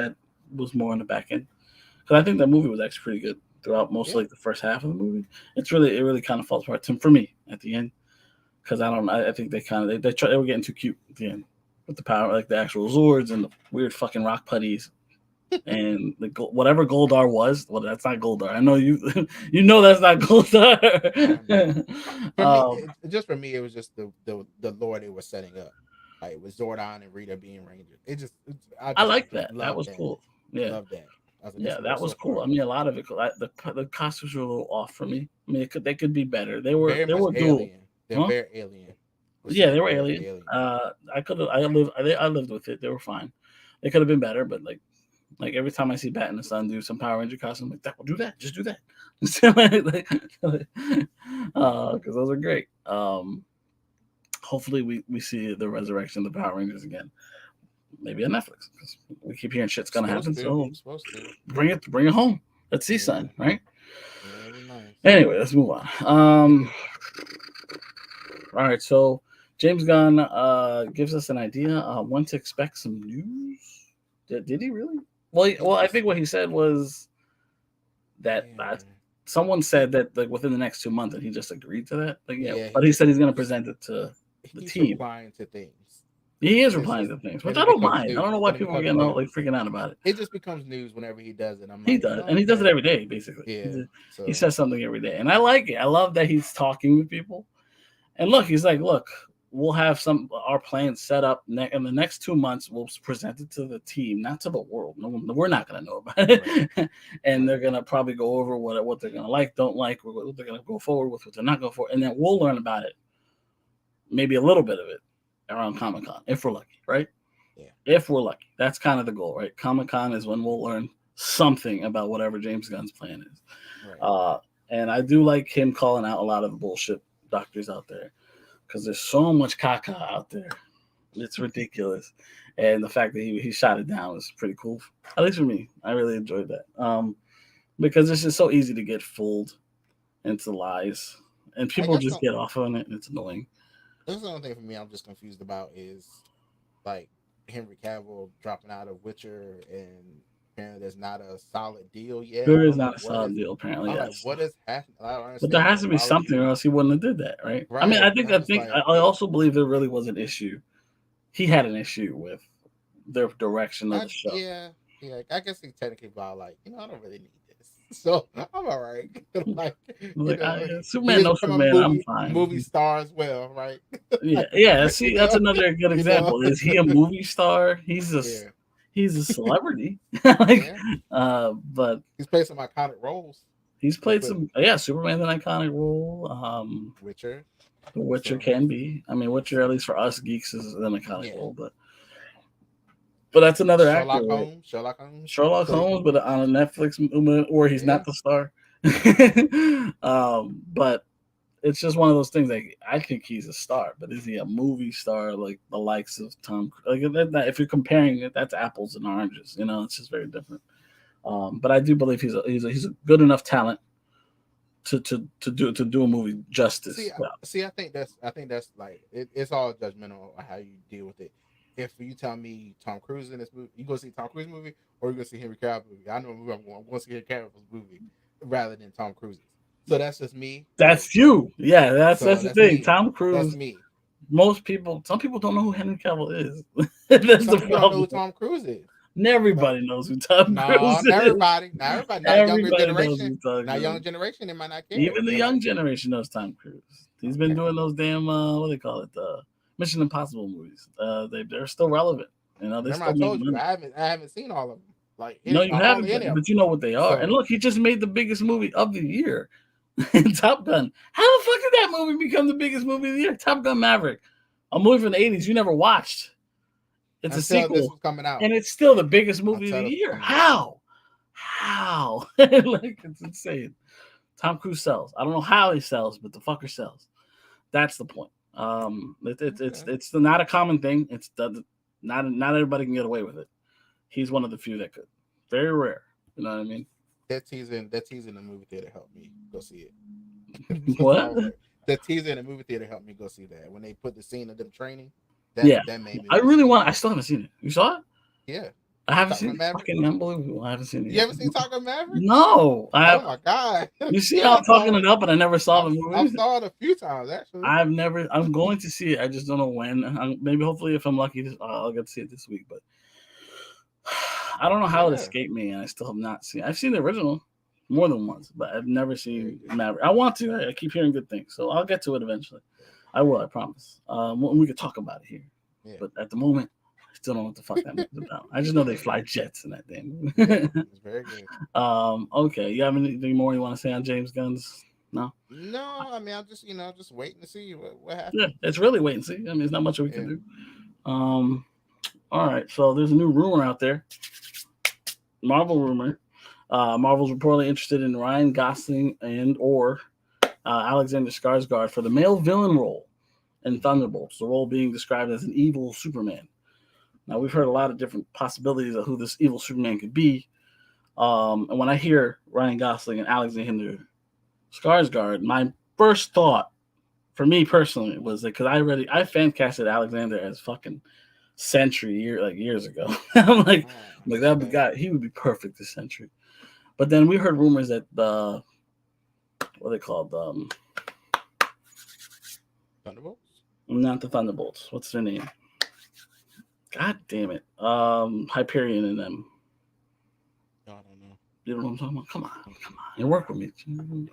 was more on the back end because I think that movie was actually pretty good throughout most yeah, like the first half of the movie. It really kind of falls apart for me at the end because I think they kind of they were getting too cute at the end with the power like the actual Zords and the weird fucking rock putties and whatever Goldar was. Well, that's not Goldar. I know you that's not I know. Goldar. For me, just for me, it was just the lore they were setting up. Like it was Zordon and Rita being Ranger. I I just like that. That love was that. cool. Yeah. Love that. I was like, this Yeah, is where that was so cool. far. I mean, a lot of it. The costumes were a little off for me. I mean, they could be better. They were Very they much were dual, alien. They're huh? very alien. The Yeah, they scenes are were very alien. alien. I lived with it. They were fine. They could have been better, but like every time I see Bat in the Sun do some Power Ranger costume, I'm like that will do that. Just do that. Because those are great. Hopefully we see the resurrection of the Power Rangers again. Maybe on Netflix. 'Cause we keep hearing shit's gonna happen. So Supposed to. bring it home. Let's see Yeah. something, right? Yeah, it'd be nice. Anyway, let's move on. All right, so James Gunn gives us an idea when to expect some news. Did he really? Well, I think what he said was that someone said that like within the next 2 months, and he just agreed to that. Like, yeah, but he said he's going to present it to the team. Replying to things. He is replying to things, which I don't mind. I don't know why people are getting all like freaking out about it. It just becomes news whenever he does it. He does, and he does it every day, basically. Yeah, he says something every day, and I like it. I love that he's talking with people. And look, he's like, look, we'll have our plans set up in the next 2 months. We'll present it to the team, not to the world. No, we're not going to know about it. Right. And they're going to probably go over what they're going to like, don't like, what they're going to go forward with, what they're not going for, and then we'll learn about it. Maybe a little bit of it around Comic-Con, if we're lucky, right? Yeah. If we're lucky. That's kind of the goal, right? Comic-Con is when we'll learn something about whatever James Gunn's plan is. Right. And I do like him calling out a lot of the bullshit doctors out there because there's so much caca out there. It's ridiculous. And the fact that he shot it down was pretty cool. At least for me. I really enjoyed that. Because it's just so easy to get fooled into lies. And people just get off on it, and it's annoying. That's the only thing for me I'm just confused about is like Henry Cavill dropping out of Witcher, and apparently there's not a solid deal yet. There is not a solid deal, apparently. Yes. Like, what is happening? But there has to be something, or else he wouldn't have did that, right? I mean, I also believe there really was an issue. He had an issue with the direction of the show. Yeah. I guess he technically about like, I don't really need this, so I'm all right. Superman, no Superman, I'm fine. Movie star as well, right? yeah. See, that's another good example. Is he a movie star? He's a celebrity. But he's played some iconic roles. He's played Superman's an iconic role. Witcher. The Witcher can be. I mean, Witcher, at least for us geeks, is an iconic role, but that's another actor. Sherlock Holmes, but on a Netflix movie, or he's not the star. But it's just one of those things. Like, I think he's a star, but is he a movie star like the likes of Tom? Like, if you're comparing it, that's apples and oranges. It's just very different. But I do believe he's a good enough talent to do a movie justice. I think that's like it's all judgmental on how you deal with it. If you tell me Tom Cruise in this movie, you go see Tom Cruise movie, or you go see Henry Cavill movie. I know I'm going to see Henry Cavill's movie rather than Tom Cruise's. So that's just me. That's you. Yeah, that's the thing. Me. Tom Cruise. That's me. Some people don't know who Henry Cavill is. That's the problem. Don't know who Tom Cruise is. Everybody knows who Tom Cruise is. Not everybody. Not younger generation. Not young generation. They might not care. Even the young generation knows Tom Cruise. He's been doing those damn what do they call it? Mission Impossible movies. They're still relevant. They Remember, still I told you money. I haven't seen all of them. Like, no, you haven't, but you know what they are. And look, he just made the biggest movie of the year, Top Gun. How the fuck did that movie become the biggest movie of the year? Top Gun Maverick, a movie from the 80s you never watched. It's a sequel, this was coming out, and it's still the biggest movie of the year. How? Like, it's insane. Tom Cruise sells. I don't know how he sells, but the fucker sells. That's the point. It's not a common thing. It's not everybody can get away with it. He's one of the few that could. Very rare. You know what I mean? That teaser in the movie theater helped me go see it. What? That teaser in the movie theater helped me go see that. When they put the scene of them training, that made me. I still haven't seen it. You saw it? Yeah. I haven't seen it. Fucking unbelievable. I haven't seen it. You haven't seen Top Gun Maverick? No. Oh my god. You see how I'm talking it up, and I never saw the movie? I saw it a few times, actually. I'm going to see it. I just don't know when. Maybe, hopefully, if I'm lucky, I'll get to see it this week. But I don't know how it escaped me, and I still have not seen it. I've seen the original more than once, but I've never seen Maverick. I want to. I keep hearing good things, so I'll get to it eventually. I will, I promise. We could talk about it here. Yeah. But at the moment, I still don't know what the fuck that movie's about. I just know they fly jets in that damn movie. It's very good. Okay. You have anything more you want to say on James Gunn's? No? No, I mean, I'm just, just waiting to see what happens. Yeah, it's really wait and see. I mean, there's not much we can do. All right. So there's a new rumor out there. Marvel rumor. Marvel's reportedly interested in Ryan Gosling and or Alexander Skarsgård for the male villain role in Thunderbolts, the role being described as an evil Superman. Now, we've heard a lot of different possibilities of who this evil Superman could be. And when I hear Ryan Gosling and Alexander Skarsgård. My first thought, for me personally, was that because I fan casted Alexander as fucking Sentry years ago. I'm like that guy. He would be perfect as Sentry. But then we heard rumors that the what are they called? Thunderbolts? Not the Thunderbolts. What's their name? God damn it. Hyperion and them. No, I don't know. You know what I'm talking about? Come on. You work with me.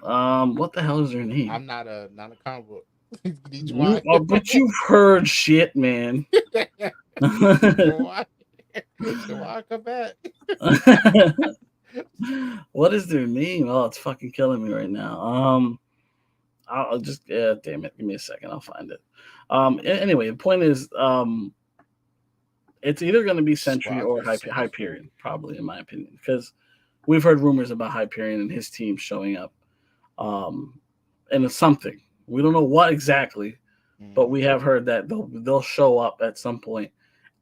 What the hell is their name? I'm not a comic book. But you've heard shit, man. Juwaan, come back. What is their name? Oh, it's fucking killing me right now. I'll just damn it. Give me a second. I'll find it. Anyway, the point is, it's either going to be Sentry or Hyperion, probably in my opinion, because we've heard rumors about Hyperion and his team showing up, and it's something we don't know what exactly, but we have heard that they'll show up at some point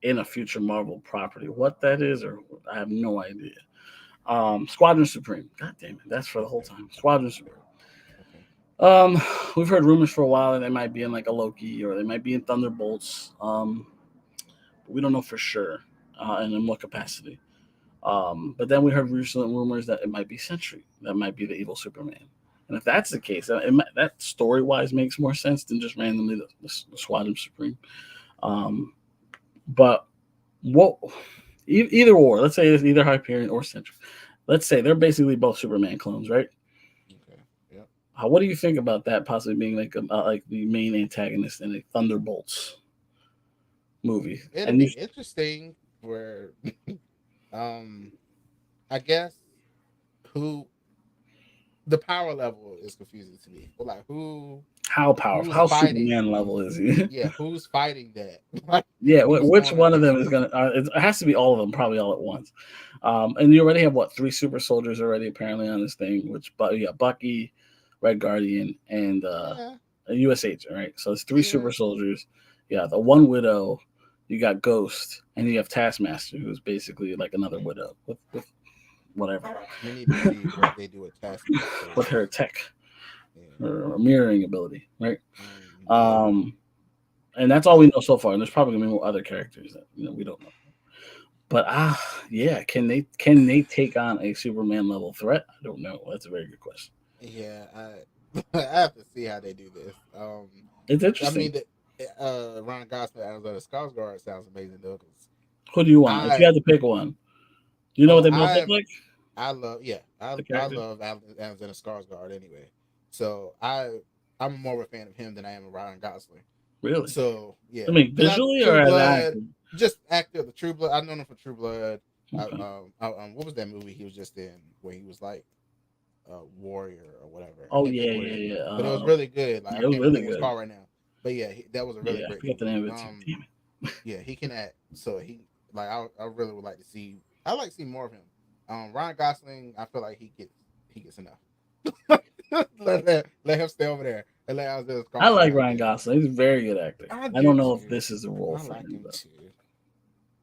in a future Marvel property. What that is, or I have no idea. Squadron Supreme. God damn it, that's for the whole time. Squadron Supreme. We've heard rumors for a while that they might be in like a Loki or they might be in Thunderbolts. We don't know for sure, and in what capacity. But then we heard recent rumors that it might be Sentry. That might be the evil Superman. And if that's the case, that story-wise makes more sense than just randomly the Squadron Supreme. But what? Either or. Let's say it's either Hyperion or Sentry. Let's say they're basically both Superman clones, right? Okay. Yeah. What do you think about that possibly being like the main antagonist in a Thunderbolts movie? It'd be interesting where, I guess who the power level is confusing to me. But like how powerful? How Superman level is he? Yeah, who's fighting that? Yeah, which one of them is gonna? It has to be all of them, probably all at once. And you already have 3 super soldiers already apparently on this thing. Bucky, Red Guardian, and a U.S. agent, right? So it's 3 super soldiers. Yeah, the one Widow. You got Ghost, and you have Taskmaster, who's basically like another Widow with whatever. We need to see what they do with Taskmaster with her tech. Or mirroring ability, right? And that's all we know so far. And there's probably gonna be more other characters that we don't know. But can they take on a Superman level threat? I don't know. That's a very good question. Yeah, I have to see how they do this. It's interesting. I mean, Ryan Gosling as Skarsgård sounds amazing though. Who do you want? If you had to pick one, do you know what they both look like? I love Alexander Skarsgård anyway. So I'm more of a fan of him than I am of Ryan Gosling. Really? So yeah. I mean, visually or as actor? Just actor. The True Blood. I've known him for True Blood. Okay. What was that movie he was just in where he was like a warrior or whatever? Oh yeah. But it was really good. Like, it was really good. Right now. But yeah, that was a really great. I forget the name of it too. Damn it. Yeah, he can act. So he I really would like to see. I like to see more of him. Ryan Gosling, I feel like he gets enough. let him stay over there. And I like Ryan Gosling. He's a very good actor. I don't know if this is the role for him.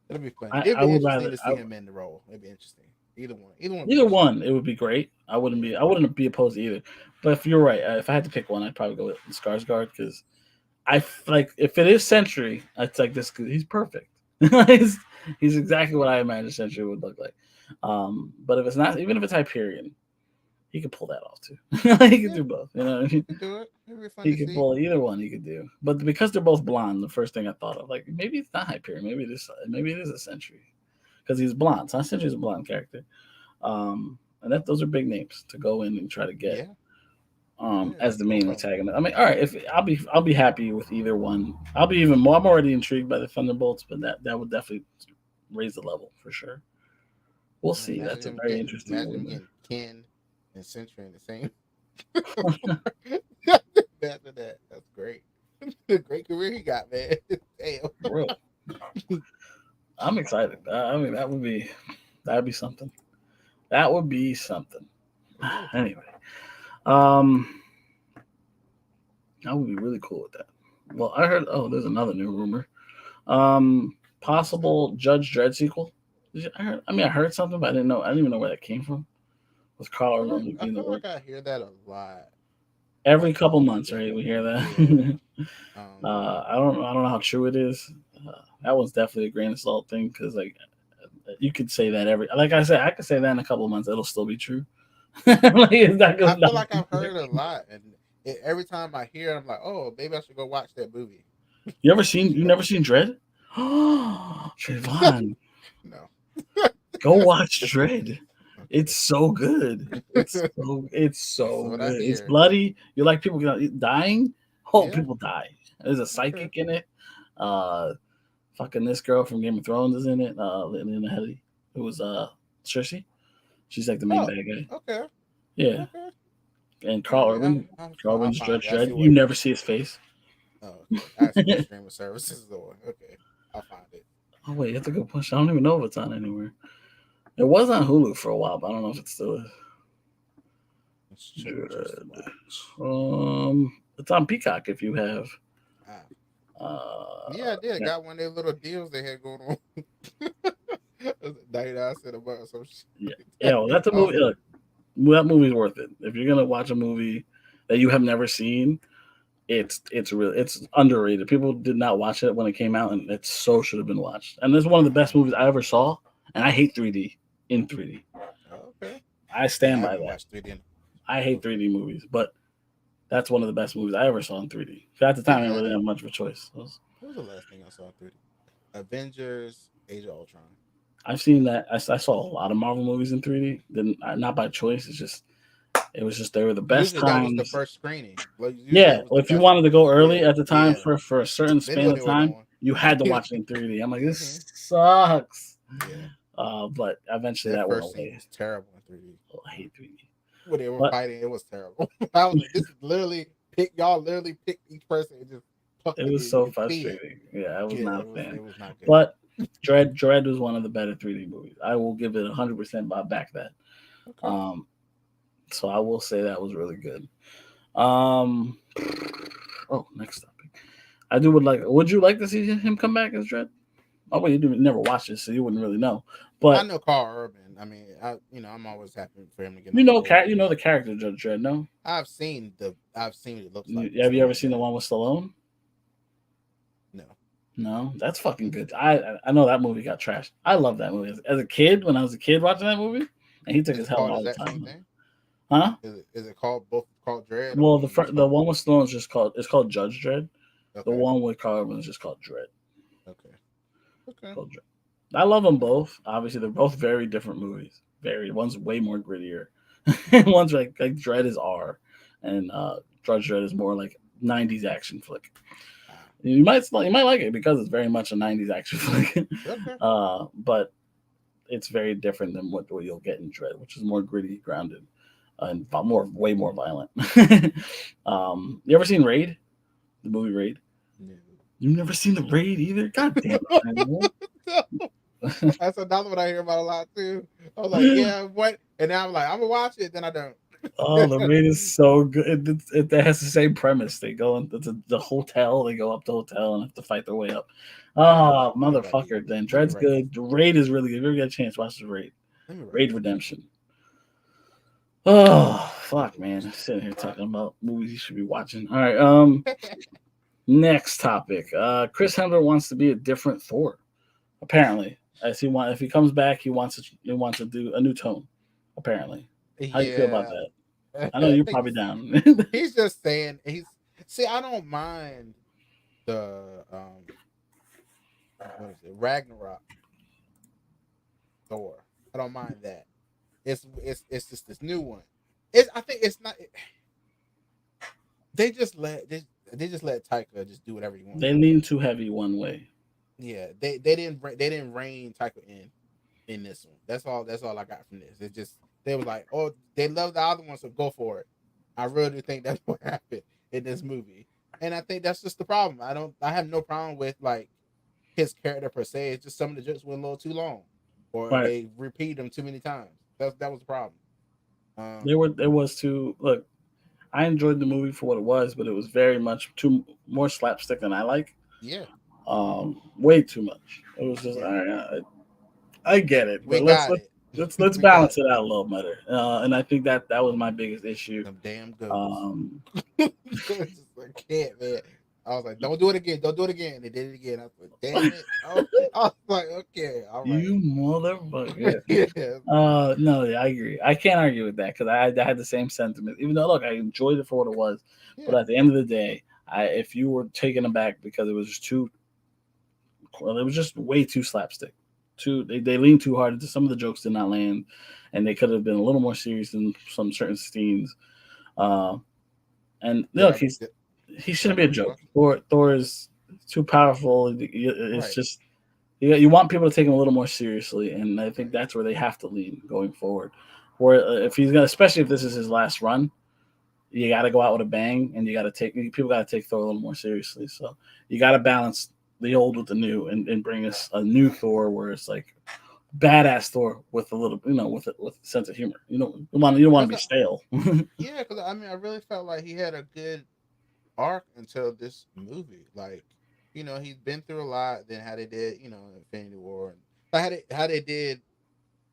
It'll be fun. It'd be interesting to see him in the role. It'd be interesting. Either one. It would be great. I wouldn't be opposed to either. But if you're right, if I had to pick one, I'd probably go with Skarsgård because I like if it is Sentry, it's like this. He's perfect. he's exactly what I imagine Sentry would look like. But if it's not, even if it's Hyperion, he could pull that off too. He could do both. You know, he could do it. He could pull either one. He could do. But because they're both blonde, the first thing I thought of, like maybe it's not Hyperion. Maybe it is a Sentry because he's blonde. So Sentry's a blonde character. And those are big names to go in and try to get. As the main antagonist. I mean, all right. If I'll be happy with either one. I'll be even more. I'm already intrigued by the Thunderbolts, but that would definitely raise the level for sure. We'll see. That's a very interesting. Imagine getting Ken and Sentry in the same. After that, that's great. Great career he got, man. Damn. Bro. I'm excited. I mean, that'd be something. That would be something. Anyway. I would be really cool with that. Well, I heard. Oh, there's another new rumor. Possible Judge Dredd sequel. I heard something, but I didn't even know where that came from. With Carl I feel like I hear that a lot. Every like couple all months, together. right? We hear that. Yeah. I don't know how true it is. That was definitely a grain of salt thing because like you could say that like I said, I could say that in a couple of months, it'll still be true. Like, it's not I gonna feel not like be I've heard true. a lot, and every time I hear, it, I'm like, oh, maybe I should go watch that movie. You never seen Dread? Trevon, No. go watch Dread. It's Okay. so good. It's That's so what I good. It's hear. bloody. You like people dying? Oh, Yeah. people die. There's a Okay. psychic in it. Uh, fucking this girl from Game of Thrones is in it. Lena Headey, who was Cersei. She's like the main Oh. bad guy. Okay. Yeah, Okay. and All Carl right. Urban. Carl I'll Urban's find Judge it. I see Dredd. You what. never see his face. Oh, okay. I see what streaming services is on. Okay. I'll find it. Oh wait, that's a good push. I don't even know if it's on anywhere. It was on Hulu for a while, but I don't know if it still is. Let's check just to watch. It's on Peacock if you have. Ah. Yeah, I Uh, did. I yeah, got one of their little deals they had going on. 99 cents a month or some shit. yeah, yeah. Well, that's a movie. Awesome. Look, that movie's worth it. If you're gonna watch a movie that you have never seen, it's underrated. People did not watch it when it came out, and it so should have been watched. And this is one of the best movies I ever saw. And I hate 3D in 3D. Okay. I Yeah, I stand by haven't that. watched 3D. I hate 3D movies, but that's one of the best movies I ever saw in 3D. At the time, I didn't really have much of a choice. What was the last thing I saw in 3D? Avengers: Age of Ultron. I've seen that. I saw a lot of Marvel movies in 3D. Didn't not by choice. It was just they were the best Usually that was the times. first screening. Like, usually Yeah, that was well, the if you best wanted one. to go early Yeah, at the time yeah. for a certain They knew span what of they were time, doing. you had to Yeah. watch it in 3D. I'm like, this sucks. Yeah. But eventually That that went first scene away. was terrible in 3D. Oh, I hate 3D. When they were But fighting, it was terrible. I was like, this is literally y'all literally picked each person and just fucked it them was so and see it. frustrating. Yeah, I was Yeah, not a it fan. was not good. But Dread was one of the better 3D movies. I will give it 100% by back that. Okay. So I will say that was really good. Next topic. Would you like to see him come back as Dread? Oh, well, you never watched it, so you wouldn't really know. But I know Carl Urban. I mean, I'm always happy for him to get. you know the character Judge Dredd, no? I've seen what it looks like. Have you ever seen the one with Stallone? No. No, that's fucking good. I know that movie got trashed. I love that movie as a kid. When I was a kid watching that movie, and he took his helmet all the time. Thing? Huh? Is it called Dredd? Well, the one with Stallone is just called Judge Dredd. Okay. The one with Carl Urban is just called Dredd. Okay. Called Dredd. I love them both. Obviously, they're both very different movies. One's way more grittier. One's like Dredd is R, and Judge Dredd is more like 90s action flick. You might like it because it's very much a 90s action flick. Okay. But it's very different than what you'll get in Dredd, which is more gritty, grounded, and way more violent. You ever seen Raid? The movie Raid? No. You've never seen the Raid either? God damn it. That's another one I hear about a lot too. I was like, yeah, what? And now I'm like, I'm gonna watch it. Then I don't. Oh, the Raid is so good. It has the same premise. They go into the hotel. They go up the hotel and have to fight their way up. Oh, motherfucker! Then Dread's good. The Raid is really good. If you ever get a chance, watch the Raid. Raid Redemption. Oh fuck, man! I'm sitting here talking about movies you should be watching. All right. Next topic. Chris Hemsworth wants to be a different Thor. Apparently, if he comes back, he wants to do a new tone. Apparently. How you feel about that? I know you're probably down. He's just saying I don't mind the what is it? Ragnarok Thor. I don't mind that. It's just this new one. I think it's not they just let Taika just do whatever he wants. They lean too heavy one way. Yeah, they didn't rein Taika in this one. That's all I got from this. It just they was like, oh, they love the other one, so go for it. I really do think that's what happened in this movie, and I think that's just the problem. I have no problem with like his character per se. It's just some of the jokes went a little too long, or they repeat them too many times. That was the problem. There was too look. I enjoyed the movie for what it was, but it was very much more slapstick than I like. Yeah. Way too much. It was just all right. I get it, but let's balance it out a little better. And I think that was my biggest issue. Them damn goats. Just, I can't, man. I was like, don't do it again. Don't do it again. They did it again. I was like, damn it. I was like, okay, all right. You motherfucker. Yeah. No, yeah, I agree. I can't argue with that because I had the same sentiment. Even though, look, I enjoyed it for what it was, but Yeah. at the end of the day, if you were taken aback because it was just it was just way too slapstick. They leaned too hard into some of the jokes did not land, and they could have been a little more serious in some certain scenes. And look, he shouldn't be a joke. Thor is too powerful. It's Right. just you want people to take him a little more seriously, and I think that's where they have to lean going forward. Where if he's gonna, especially if this is his last run, you got to go out with a bang, and people got to take Thor a little more seriously. So you got to balance the old with the new, and bring us a new Thor where it's like badass Thor with a little, with a sense of humor. You don't want to be stale. Yeah, because I mean, I really felt like he had a good arc until this movie. Like, he's been through a lot. Then how they did, Infinity War, and like how they did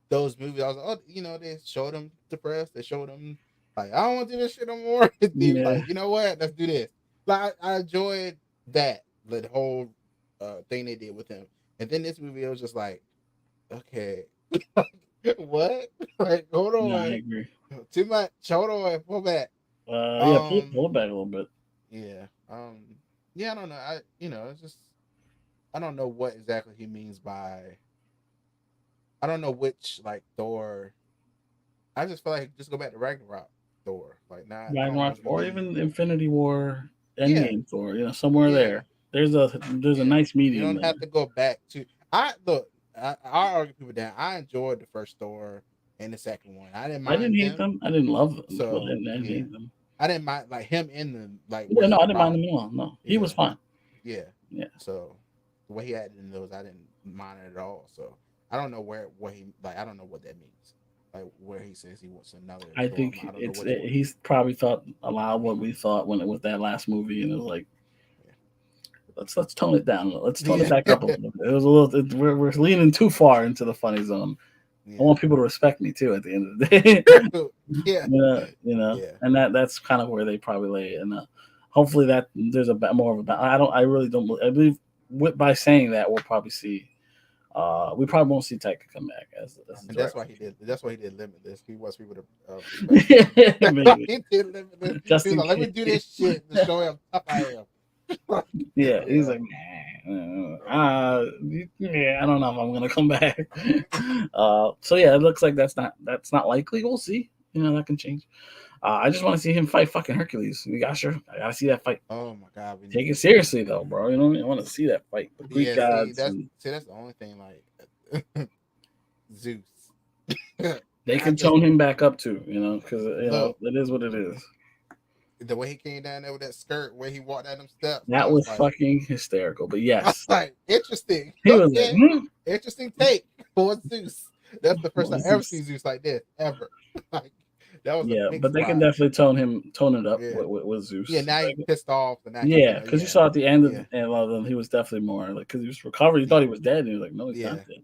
those movies. I was like, oh, they showed him depressed. They showed him like, I don't want to do this shit no more. Yeah. Like, you know what? Let's do this. Like, I enjoyed that, the whole thing they did with him. And then this movie, it was just like, okay, what? Like, hold on. No, I agree. Too much. Hold on. Pull back. Pull it back a little bit. Yeah. Yeah, I don't know. It's just, I don't know what exactly he means by, I don't know which, like, Thor. I just feel like just go back to Ragnarok Thor. Like, not Ragnarok, or even Infinity War, Endgame Thor, somewhere there. There's a nice medium. You don't have to go back to, I argue people down. I enjoyed the first Thor and the second one. I didn't hate them. I didn't love them. So, I didn't hate them. I didn't mind, like, him in them. Like, Yeah, no, I didn't mind him at all. No, he was fine. Yeah. Yeah. So the way he acted in those, I didn't mind it at all. So I don't know what he, like, I don't know what that means. Like, where he says he wants another. I think he's probably thought a lot of what we thought when it was that last movie, and it was like, let's tone it down. Let's tone it back up a little bit. It was a little. We're leaning too far into the funny zone. Yeah. I want people to respect me too. At the end of the day, yeah. And that's kind of where they probably lay it. And hopefully that there's more of a. I really don't. I believe by saying that we'll probably see. We probably won't see Taika come back as and that's why he did. That's why he did Limitless. He wants people to. He did Limitless. Just like, let me do this shit to show him how tough I am. Yeah, he's like, yeah, I don't know if I'm gonna come back. So yeah, it looks like that's not likely. We'll see. That can change. I just want to see him fight fucking Hercules. I gotta see that fight. Oh my god, take it seriously though, bro. I want to see that fight. The Greek gods. That's the only thing. Like Zeus. They can tone him back up too, because it is what it is. The way he came down there with that skirt, where he walked down them steps, that was like, fucking hysterical. But yes, I was like, interesting. He was like, interesting take for Zeus. That's the first time I ever seen Zeus like this ever. Like, that was but they can definitely tone it up with Zeus. Yeah, now he's pissed off. Because you saw at the end of them, he was definitely more like, because he was recovering. He thought he was dead, and he was like, no, he's not dead.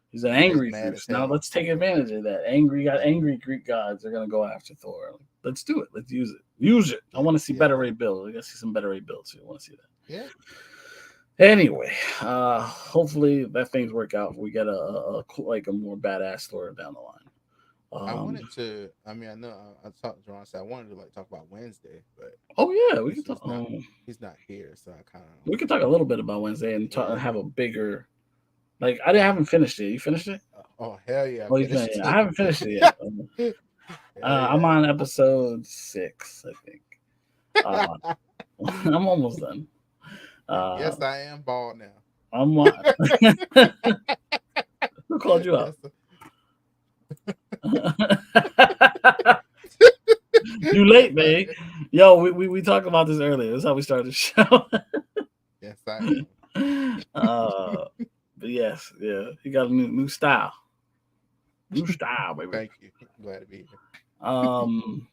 He's an angry Zeus. Now let's take advantage of that. Angry Greek gods are gonna go after Thor. Let's do it. Let's use it. Use it. I want to see better rate builds. I gotta see some better rate builds. I want to see that. Yeah. Anyway, hopefully that things work out. We get a more badass Thor down the line. I wanted to. I mean, I know I talked to Juwaan. I wanted to talk about Wednesday, but we can talk. He's not here, so I kind of. We can talk a little bit about Wednesday and have a bigger. Like, I haven't finished it. You finished it? Oh hell yeah! I haven't finished it yet. I'm on episode 6, I think. I'm almost done. Yes, I am bald now. I'm. Who called you up? You late, man. Yo, we talked about this earlier. That's how we started the show. Yes, I am. But yes, he got a new style. New style, baby. Thank you. I'm glad to be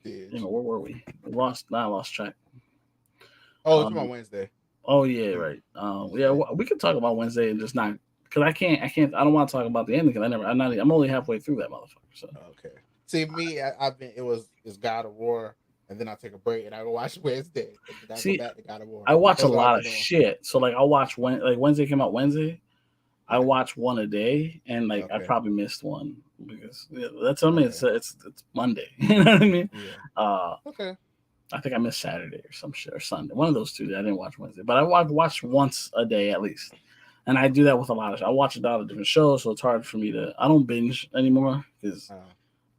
here. Where were we? I lost track. Oh, it's on Wednesday. Oh yeah, right. We can talk about Wednesday and just not, because I can't. I don't want to talk about the ending because I'm only halfway through that motherfucker. So okay. See me, it's God of War and then I take a break and I go watch Wednesday, and then I go See, back to God of War. I watch a That's what I've lot been of doing. shit. So like I'll watch Wednesday came out Wednesday. I Okay. watch one a day, and like I Okay. probably missed one because that's what I mean. Okay. It's Monday. You know what I mean? Yeah. Uh, Okay. I think I missed Saturday or some shit or Sunday. One of those two. I didn't watch Wednesday, but I watch once a day at least, and I do that with a lot of. I watch a lot of different shows, so it's hard for me to. I don't binge anymore because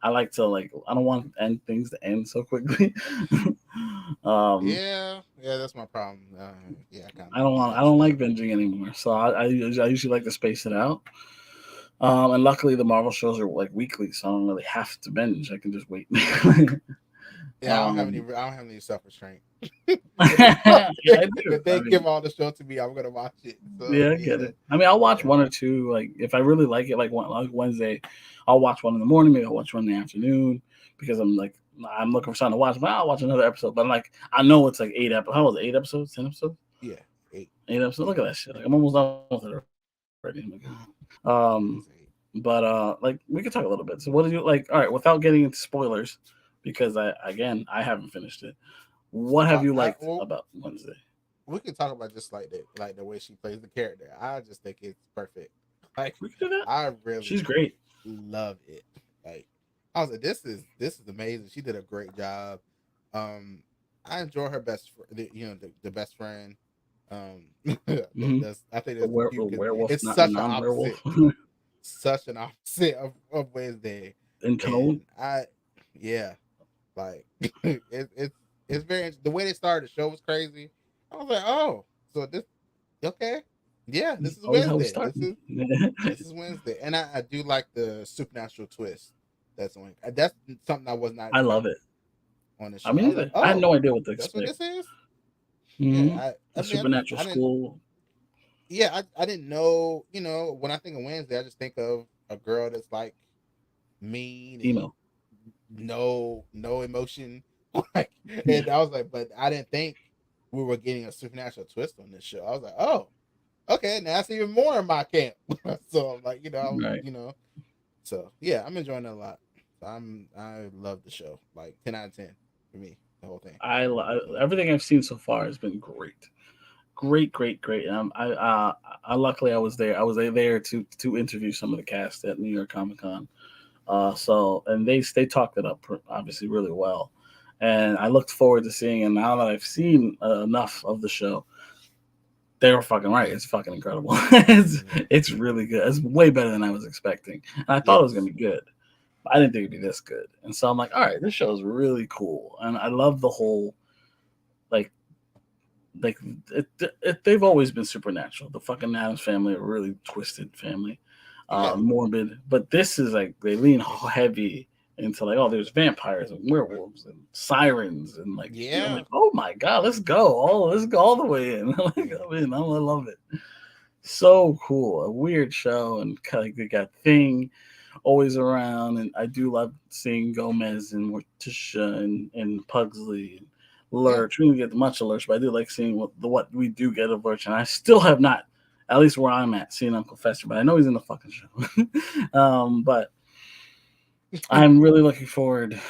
I like to I don't want things to end so quickly. Yeah. That's my problem. Yeah, I kind I of don't do want. I that don't stuff. like binging anymore. So I usually like to space it out. And luckily the Marvel shows are like weekly, so I don't really have to binge. I can just wait. Yeah, I um, don't have any self restraint. yeah, I do. If they I give mean, all the show to me, I'm gonna watch it. So yeah, I get yeah. it. I mean, I'll watch Yeah. one or two. Like if I really like it, like Wednesday, I'll watch one in the morning. Maybe I'll watch one in the afternoon because I'm looking for something to watch. But I'll watch another episode. But like I know it's like 8 episodes. How was it? 8 episodes? 10 episodes? Yeah. 8. 8 episodes. Look at that shit. Like I'm almost done with it already. Oh my God. It's 8. But like we could talk a little bit. So what did you like? All right, without getting into spoilers, because I haven't finished it. What have you liked about Wednesday? We can talk about just like the way she plays the character. I just think it's perfect. Like We could do that. I really She's great. love it. Like I was like, this is amazing. She did a great job. I enjoy her the best friend. Mm-hmm. I think The that's cute. werewolf, It's not such an non-werewolf. opposite, such an opposite of Wednesday. In tone. And like it's very the way they started the show was crazy. I was like, oh, so this okay. Yeah, this is Always how we Wednesday. start. This is Wednesday. And I do like the supernatural twist. That's something I was not I love it. on the show. I mean, was like, I had oh, no idea what to that's what expect. this is? Mm-hmm. Yeah, A supernatural I didn't school. yeah, I didn't know, when I think of Wednesday, I just think of a girl that's like mean and Emo. no emotion. Like, and I was like, but I didn't think we were getting a supernatural twist on this show. I was like, oh, okay, now that's even more in my camp. So I'm like, Right. So yeah, I'm enjoying it a lot. I love the show. Like 10 out of 10 for me, the whole thing. Everything I've seen so far has been great. Great. And I luckily I was there. I was there to interview some of the cast at New York Comic Con. So and they talked it up obviously really well, and I looked forward to seeing. And now that I've seen enough of the show, they were fucking right. It's fucking incredible. It's really good. It's way better than I was expecting, and I thought it was gonna be good. But I didn't think it'd be this good. And so I'm like, all right, this show is really cool, and I love the whole like they've always been supernatural. The fucking Addams family, a really twisted family, morbid. But this is like they lean heavy into like, oh, there's vampires and werewolves and sirens and like, I'm like, oh my God, let's go all the way in. Like, I mean, I love it. So cool, a weird show, and like they got Thing always around, and I do love seeing Gomez and Morticia and Pugsley. Lurch. We didn't get much of Lurch, but I do like seeing what we do get of Lurch, and I still have not, at least where I'm at, seen Uncle Fester, but I know he's in the fucking show. But I'm really looking forward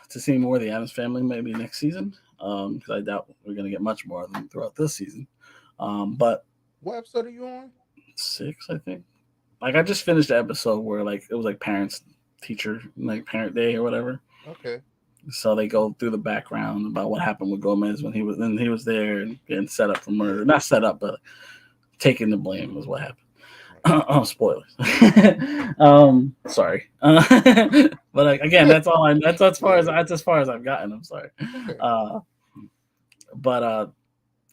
to seeing more of the Addams family maybe next season, because I doubt we're going to get much more of them throughout this season. But what episode are you on? 6, I think. Like I just finished the episode where like it was like parent day or whatever. Okay. So they go through the background about what happened with Gomez when he was there and getting set up for murder. Not set up, but taking the blame was what happened. Spoilers. Sorry. But again, that's as far as I've gotten. I'm sorry. But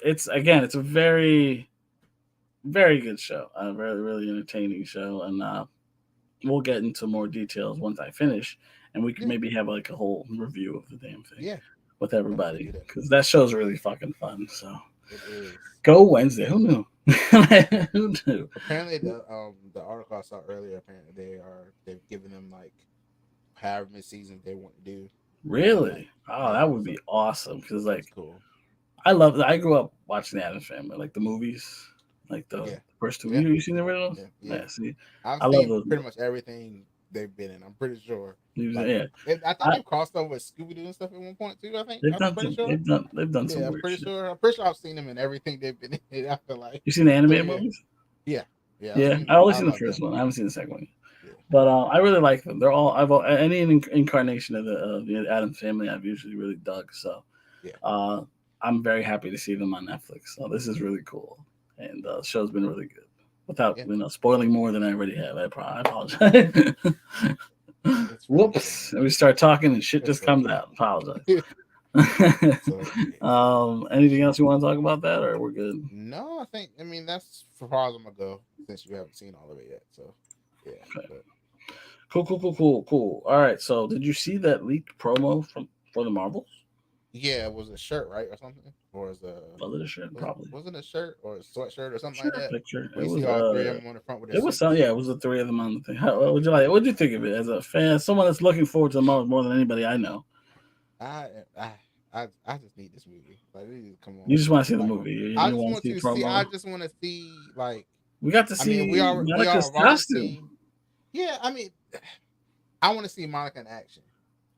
it's a very, very good show. A really, really entertaining show, and we'll get into more details once I finish. And we can maybe have like a whole review of the damn thing with everybody, because that show's really fucking fun. So it is. Go Wednesday. Who knew? Who knew? Apparently, the article I saw earlier. Apparently, they've given them like however many seasons they want to do. Really? Oh, that would be awesome. Because like, cool. I grew up watching the Addams Family, like the movies, like the first two. You seen the originals? Yeah. See, I've I seen love those. pretty much everything they've been in. I'm pretty sure. Yeah, I think they've crossed over with Scooby Doo and stuff at one point too. I think they've I'm done pretty some. sure. They've done some I'm weird pretty shit. sure. I'm pretty sure I've seen them in everything they've been in. I feel like. You seen the animated yeah. movies? Yeah. I only seen the love first them. one. I haven't seen the second one. Yeah. But I really like them. They're all any incarnation of the Addams family I've usually really dug. So Yeah. I'm very happy to see them on Netflix. So this is really cool, and the show's been really good. Without spoiling more than I already have, I apologize. Whoops! And we start talking and shit just comes out. Apologize. Anything else you want to talk about that, or we're good? No, I mean that's for far as I'm gonna go since you haven't seen all of it yet. So yeah. Okay. Cool. All right. So did you see that leaked promo for the Marvels? Yeah, it was a shirt, right, or something, or was it a shirt? Probably wasn't a shirt or a sweatshirt or something like that. Picture. We see all three of them on the front with their it was some. Yeah, it was the three of them on the thing. What would you like? What did you think of it as a fan, someone that's looking forward to the Marvels more than anybody I know? I just need this movie. Like, come on. You just want to see the movie. I just want to see like we got to see. we Monica's costume. Seen, yeah, I mean, I want to see Monica in action.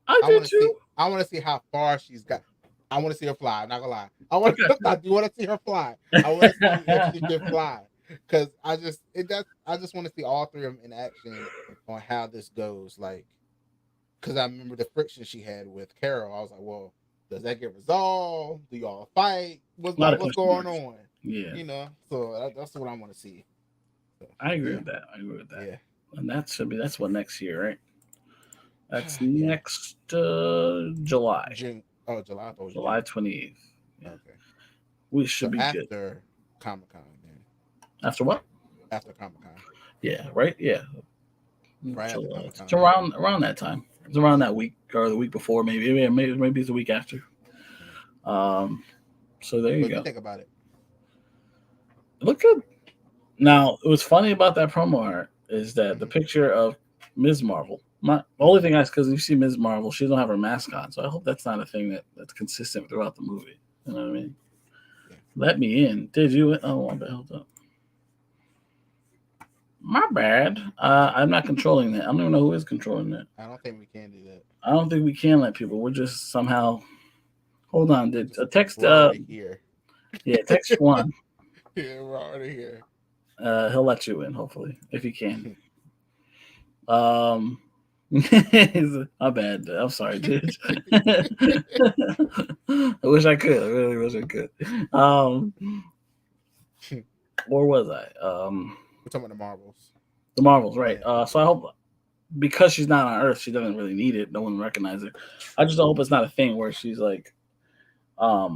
I do too. I want to see how far she's got. I want to see her fly. I'm not gonna lie. I do want to see her fly. I want to see if she can fly because I just want to see all three of them in action on how this goes. Like, because I remember the friction she had with Carol. I was like, well, does that get resolved? Do y'all fight? What's going on? Yeah, So that's what I want to see. So, I agree with that. Yeah, and that's what next year, right? That's next July. June. Oh, July. July 28th. Yeah. Okay. We should be good. After Comic-Con, then. After what? After Comic-Con. Yeah, right? Yeah. Right after Comic-Con. It's around that time. It's around that week or the week before, maybe it's the week after. So there you go. What do you think about it? It looked good. Now, it was funny about that promo art is that the picture of Ms. Marvel. The only thing because you see Ms. Marvel, she don't have her mask on, so I hope that's not a thing that's consistent throughout the movie. You know what I mean? Yeah. Let me in. Did you? Oh, my bad. Hold up. My bad. I'm not controlling that. I don't even know who is controlling that. I don't think we can do that. I don't think we can let people. We're just somehow. Hold on. Did a text? Here. Yeah, text Juwaan. Yeah, we're already here. He'll let you in, hopefully, if he can. My bad. I'm sorry, dude. I wish I could. I really wish I could. Where was I? We're talking about the Marvels. The Marvels, right? So I hope because she's not on Earth, she doesn't really need it. No one recognizes her. I just hope it's not a thing where she's like, I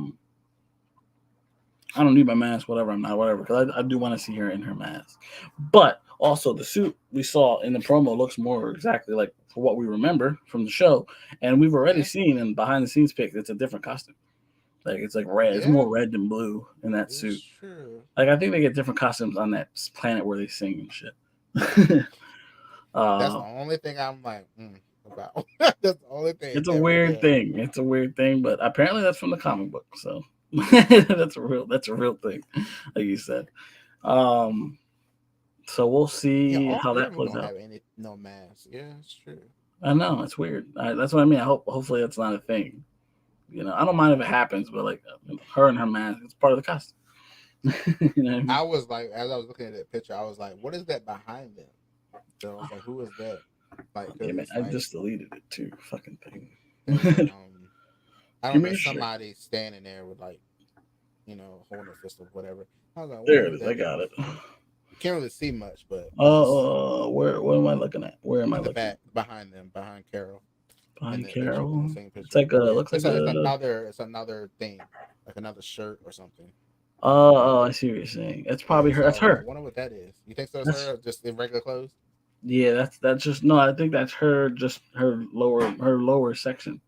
don't need my mask, whatever. I'm not, whatever. Because I do want to see her in her mask. But also, the suit we saw in the promo looks more exactly like for what we remember from the show. And we've already seen in behind the scenes pics, it's a different costume. Like, it's like red. Yeah. It's more red than blue in that suit. True. Like, I think they get different costumes on that planet where they sing and shit. That's the only thing I'm like, about. That's the only thing. It's a weird thing. It's a weird thing, but apparently that's from the comic book. So that's a real thing, like you said. So we'll see how that plays out. No mask. Yeah, it's true. I know it's weird. That's what I mean. Hopefully that's not a thing. You know, I don't mind if it happens, but like her and her mask, it's part of the costume. You know what I mean? I was like, as I was looking at that picture, I was like, what is that behind them? So I was like, who is that? Like, yeah, man, I just deleted it too. Fucking thing. I don't know, somebody standing there with like, holding a fist or whatever. I was like, there it is. I got it. Can't really see much, but where am I looking at? Where am I looking? Back behind them, behind Carol. Behind Carol. It's like looks like it's another thing, like another shirt or something. Oh, I see what you're saying. It's probably her. That's her. I wonder what that is. You think so? It's her just in regular clothes? Yeah, that's just no. I think that's her. Just her lower section.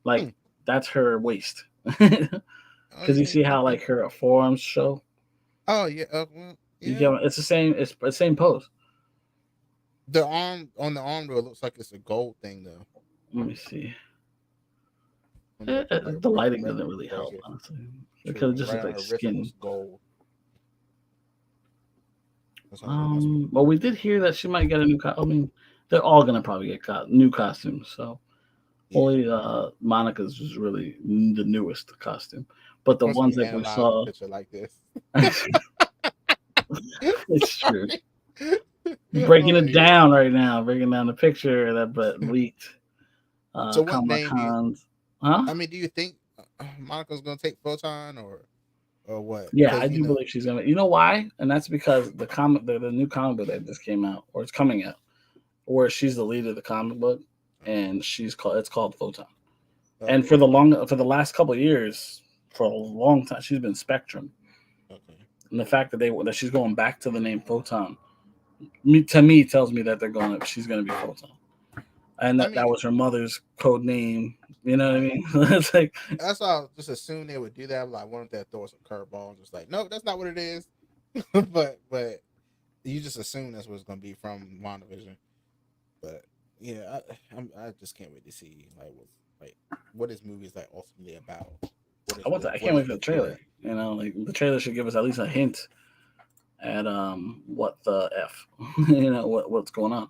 Like that's her waist. Because you see how like her forearms show. Oh yeah. Well, yeah. It's the same. It's the same pose. The arm on the arm though, it looks like it's a gold thing though. Let me see. The lighting doesn't really help, honestly. Because it just looks like skin. Gold. Well, we did hear that she might get a new. I mean, they're all gonna probably get new costumes. So only Monica's is really the newest costume. But the Once ones we that we analyze the saw, picture like this, it's true. Sorry. Breaking Oh, it yeah. down right now, breaking down the picture that but leaked. So what Comic name do you? Cons, huh? I mean, do you think Monica's gonna take Photon or what? Yeah, I Because do believe she's gonna. You know why? And that's because the new comic book that just came out, or it's coming out, where she's the lead of the comic book, and it's called Photon. And okay, for the last couple of years, for a long time, she's been Spectrum. okay. And the fact that she's going back to the name Photon, to me tells me that she's gonna be Photon, and I that mean, was her mother's code name. You know what I right. mean? It's like, That's why I just assumed they would do that. Like, one of them throw some curveball and just like, no, that's not what it is. but you just assume that's what it's gonna be from WandaVision. But yeah, I just can't wait to see what this movie is like ultimately about. I What can't is wait for the the trailer. threat? You know, like the trailer should give us at least a hint at what the f, what's going on.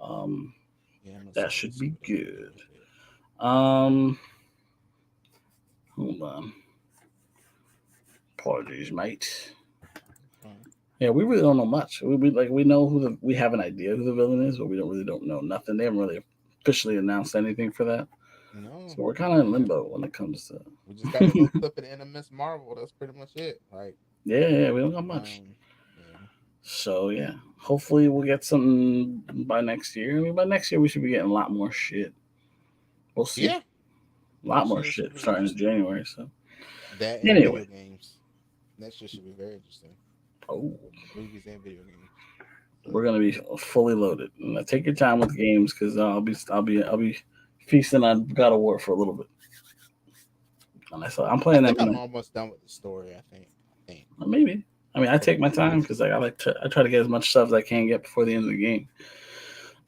Um, Yeah, I'm that excited to should see be what they do good. with it. Um, hold on. Apologies, mate. Fine. Yeah, we really don't know much. We know we have an idea who the villain is, but we don't know nothing. They haven't really officially announced anything for that, No, so we're kind of in yeah. limbo when it comes to. We just got a little clip at the end of Miss Marvel. That's pretty much it. Like, Yeah, we don't got much. yeah. So yeah, hopefully we'll get something by next year. I mean, by next year we should be getting a lot more shit. We'll see. Yeah, A lot next more year should shit be starting in interesting. January. So That and anyway, video games. Next year should be very interesting. oh, Movies and video games. we're gonna be fully loaded. And take your time with games because I'll be feasting on God of War for a little bit. And I'm I playing that think I'm midnight. almost done with the story. I think. Maybe. I mean, I But take my time because I try to get as much stuff as I can get before the end of the game.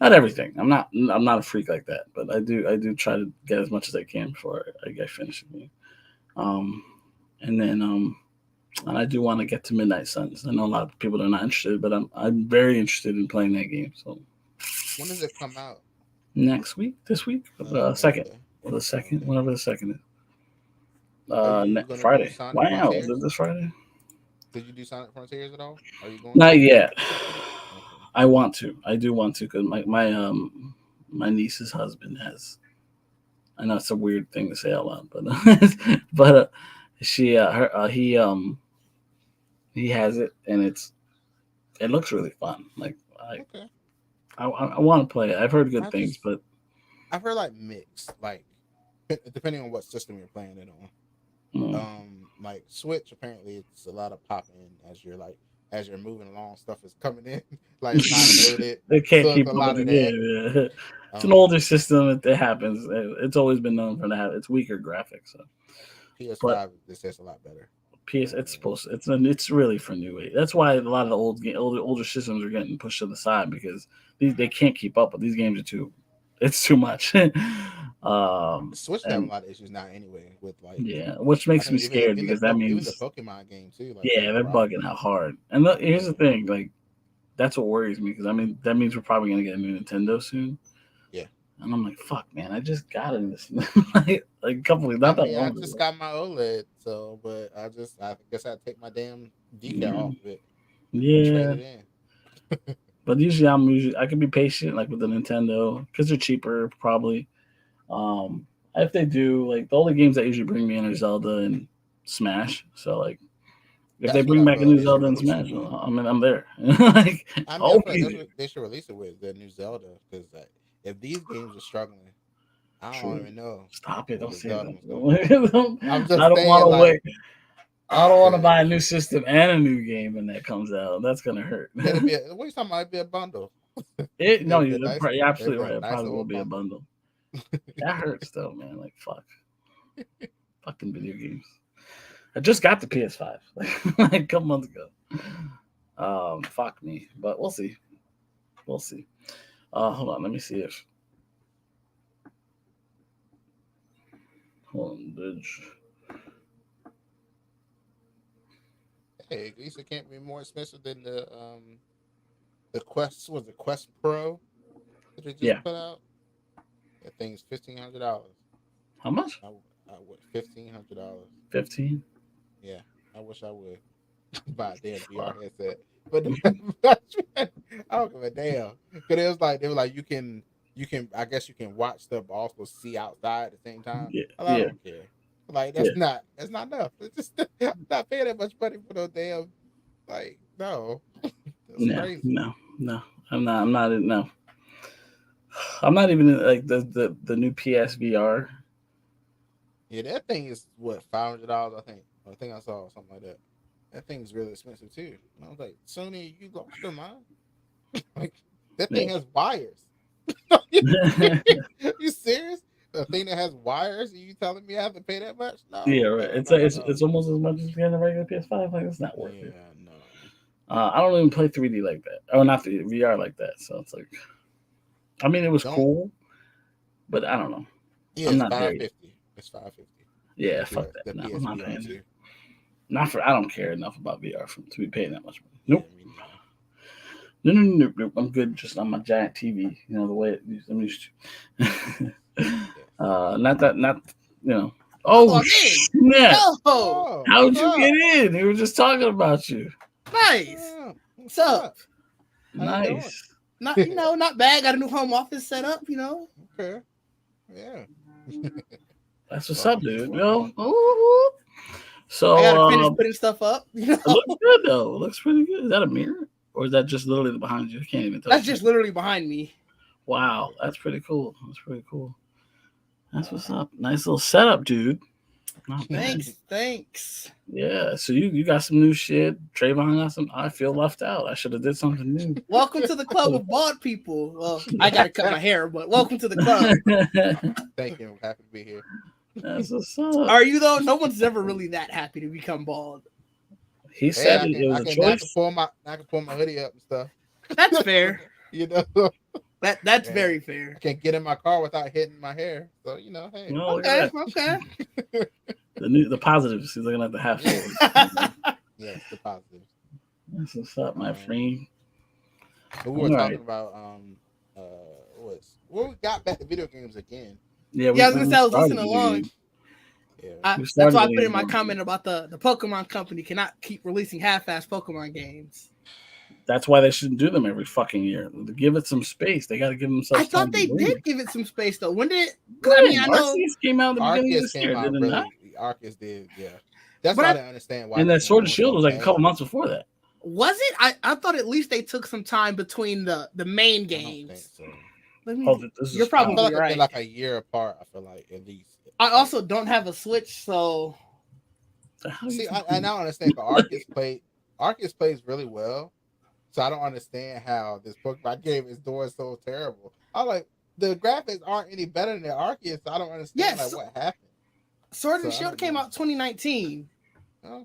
Not everything. I'm not a freak like that, but I do try to get as much as I can before I get finished the game. Um, and then and I do want to get to Midnight Suns. I know a lot of people are not interested, but I'm very interested in playing that game. So when does it come out? this week, second, Okay. or the second, Okay. whatever the second is. Are you gonna do Friday. Sonic Wow, is Frontiers? it this Friday? Did you do Sonic Frontiers at all? Are you going Not to? yet. Okay. I want to. I do want to because my niece's husband has. I know it's a weird thing to say out loud, but but she her he has it and it looks really fun. Like Okay. I want to play it. I've heard good I things, just but I've heard like mixed, like depending on what system you're playing it on. mm, Like Switch, apparently it's a lot of popping as you're moving along, stuff is coming in, like it's not loaded. they can't So it's keep a up with lot the of that. game. Yeah. It's an older Um, system. It happens. It's always been known for that. It's weaker graphics. So. But PS5 this says a lot better. it's supposed to, it's really for new age. That's why a lot of the older systems are getting pushed to the side because they can't keep up. But these games are it's too much. Switch is having And a lot of issues now anyway with like yeah, which I makes me think scared because that even the means Pokemon game too, like yeah, having they're bugging problems. out hard. And here's the Yeah, thing, like that's what worries me because I mean that means we're probably gonna get a new Nintendo soon. yeah. And I'm like, fuck, man, I just got it this like a couple of I not that mean, I long just ago. got my OLED, so but I guess I'd take my damn decal Yeah, off of it and trade yeah. it in. But usually I can be patient like with the Nintendo because they're cheaper probably. If they do like the only games that usually bring me in are Zelda and Smash. So like if they That's what bring I back a feel like new they should Zelda and release it Smash, with. I'm there. Like I mean, I oh feel like that's easy. what they should release it with the new Zelda because if these games are struggling, I don't True. even know Stop it! what Don't the say Zelda one's gonna be. that. I'm I just don't want saying, to wait. like, I don't want to buy a because new system and a new game when that comes out. That's gonna hurt. it'll be what are you talking about? It'd be a bundle. No, It'd be a nice, you're it'd absolutely be a right. It nice probably will little be a bundle. bundle. That hurts though, man. Like fuck, fucking video games. I just got the PS5 like a couple months ago. Fuck me, but we'll see. We'll see. Hold on, let me see if. Hold on, bitch. Hey, at least it can't be more expensive than the Quest was the Quest Pro. that they just Yeah. put out. That thing's $1,500. How much? I would $1,500. 15. Yeah, I wish I would buy a damn Wow. VR headset, but I don't give a damn. Because it was like they were like you can I guess you can watch stuff but also see outside at the same time. Yeah. I Yeah. don't care. Like that's not enough. It's just I'm not paying that much money for no damn no. That's crazy. No. I'm not. No. I'm not even like the new PSVR. Yeah, that thing is what $500. I think I saw something like that. That thing's really expensive too. And I was like, Sony, you lost your mind. Like that thing has wires. You serious? A thing that has wires? Are you telling me I have to pay that much? No. Yeah, right. It's almost as much as getting a regular PS5. Like it's not worth it. No. I don't even play 3D like that, or not the VR like that. So it's like, I mean, it was cool, but I don't know. Yeah, I'm it's not there $550. yet. It's $550. Yeah, fuck that. The No, I'm not PSVR paying too. it. Not for. I don't care enough about VR to be paying that much money. Nope. Yeah, me neither. No. I'm good just on my giant TV. You know the way I'm used to. Not you know. Oh snap! Oh, How'd you get in? We were just talking about you. nice. What's up? How you doing? Nice. Not bad. Got a new home office set up. Okay. Yeah. That's what's up, dude. Ooh. So I gotta finish putting stuff up. it looks good though. It looks pretty good. Is that a mirror? Or is that just literally behind you? I can't even tell. That's just literally behind me. Wow, that's pretty cool. That's what's up. Nice little setup, dude. Not bad. Thanks. Yeah, so you got some new shit. Trevon got some. I feel left out. I should have did something new. Welcome to the club of bald people. Well, I gotta cut my hair, but welcome to the club. Thank you. I'm happy to be here. That's what's up. Are you though? No one's ever really that happy to become bald. He said it was a I can choice. pull my hoodie up and stuff. That's fair. You know. That's very fair. I can't get in my car without hitting my hair. So hey. No, look Okay. at that. The positives. He's looking at the half forward. Yes, the positives. That's what's up, my friend. But we were talking about we got back to video games again. Yeah, I was gonna say I was listening along. Yeah. That's why I put in my comment about the Pokemon company cannot keep releasing half-ass Pokemon games. That's why they shouldn't do them every fucking year. Give it some space. They got to give themselves. I thought they did give it some space though. When did? I know Arceus came out at the beginning of this year, did it not? Arceus did, yeah. That's why I didn't understand why. And that Sword and Shield was like a couple months before that. Was it? I thought at least they took some time between the main games. I don't think so. You're probably right. They're like a year apart. I feel like at least. I also don't have a Switch, so. See, I now understand. But Arceus plays really well. So I don't understand how this Pokemon game is doing so terrible. I'm like, the graphics aren't any better than Arceus. So I don't understand what happened. Sword and Shield came out 2019. Okay.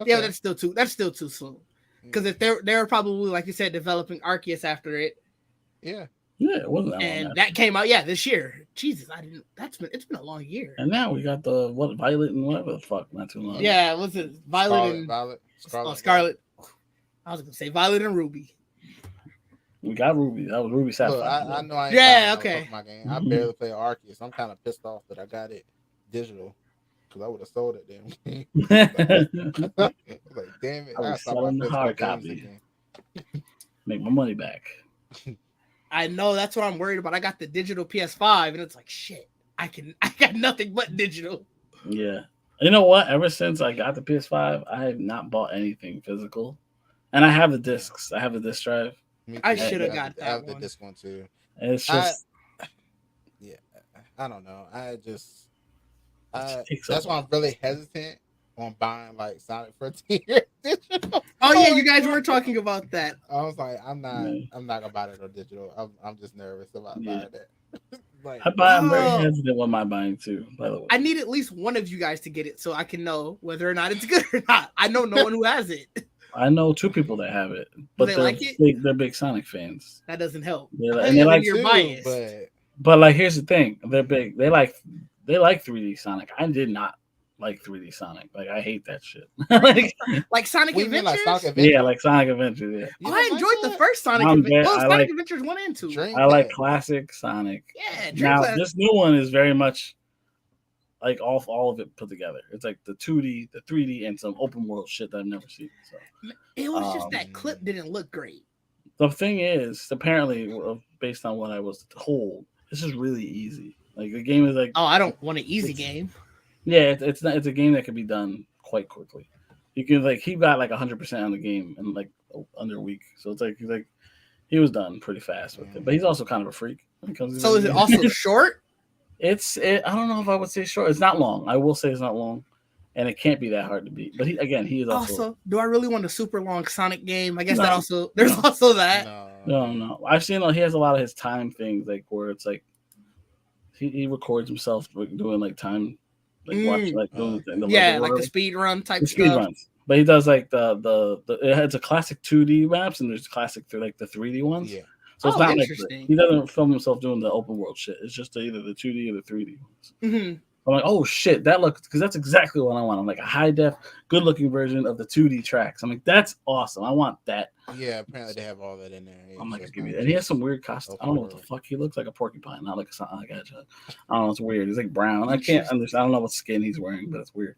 Yeah, that's still too soon. Because if they're probably, like you said, developing Arceus after it. Yeah. Yeah, it wasn't that long. And that came out, this year. Jesus, it's been a long year. And now we got the Violet and whatever the fuck, not too long. Yeah, was it Violet Scarlet. I was gonna say Violet and Ruby. We got Ruby. That was Ruby Sapphire. Look, I know I ain't okay. My game. I barely play Arceus. I'm kind of pissed off that I got it digital because I would have sold it then. Like, damn it! I was selling the hard copy. Make my money back. I know that's what I'm worried about. I got the digital PS5, and it's like shit. I got nothing but digital. Yeah. You know what? Ever since I got the PS5, I have not bought anything physical. And I have the discs. I have the disc drive. I should have got I that have one. the disc one too. And it's just I don't know. That's so why I'm really hesitant on buying like Sonic Frontier digital. Oh yeah, you guys were talking about that. I was like, I'm not gonna buy it on digital. I'm just nervous about buying that. Like, I'm very hesitant with my buying too, by the way. I need at least one of you guys to get it so I can know whether or not it's good or not. I know no one who has it. I know two people that have it, but they're like it? They're big Sonic fans. That doesn't help. And they like you're biased. But like, here's the thing: they're big. They like 3D Sonic. I did not. like 3D Sonic. Like I hate that shit. Like, Like Sonic What do you mean, Adventures. like Sonic Adventure? yeah, like Sonic Adventure. Yeah, You Oh, I don't like enjoyed the that? first Sonic I'm Adventure. bad- Well, I Sonic like- Adventures 1 and 2. Dream I like Cast. classic Sonic. Yeah, Now Dreamcast. this new one is very much like all of it put together. It's like the 2D, the 3D, and some open world shit that I've never seen. So It was just that clip didn't look great. the thing is, apparently, based on what I was told, this is really easy. Like the game is like, Oh, I don't want an easy game. yeah, it's not. It's a game that can be done quite quickly. You can like he got like 100% on the game in like under a week. So it's like he was done pretty fast with it. But he's also kind of a freak when it comes to So is it video also games. short? I don't know if I would say short. It's not long. I will say it's not long, and it can't be that hard to beat. But he is also Also, do I really want a super long Sonic game? I guess No. that also there's also that. no. I've seen he has a lot of his time things like where it's like he records himself doing like time like watch like doing the Yeah, like the speed run type the speed stuff. runs. But he does like it's a classic 2D maps and there's classic like the 3D ones. Yeah. So it's Oh, not like interesting. he doesn't film himself doing the open world shit. It's just either the 2D or the 3D ones. Mm-hmm. I'm like, oh shit, that looks because that's exactly what I want. I'm like a high def, good looking version of the 2D tracks. I'm like, that's awesome. I want that. Yeah, apparently they have all that in there. I'm like, It's give me not that. And he has just some weird costume. I don't know what the fuck he looks like. A porcupine, not like a Sonic Hedgehog. I don't know. It's weird. He's like brown. I can't understand. I don't know what skin he's wearing, but it's weird.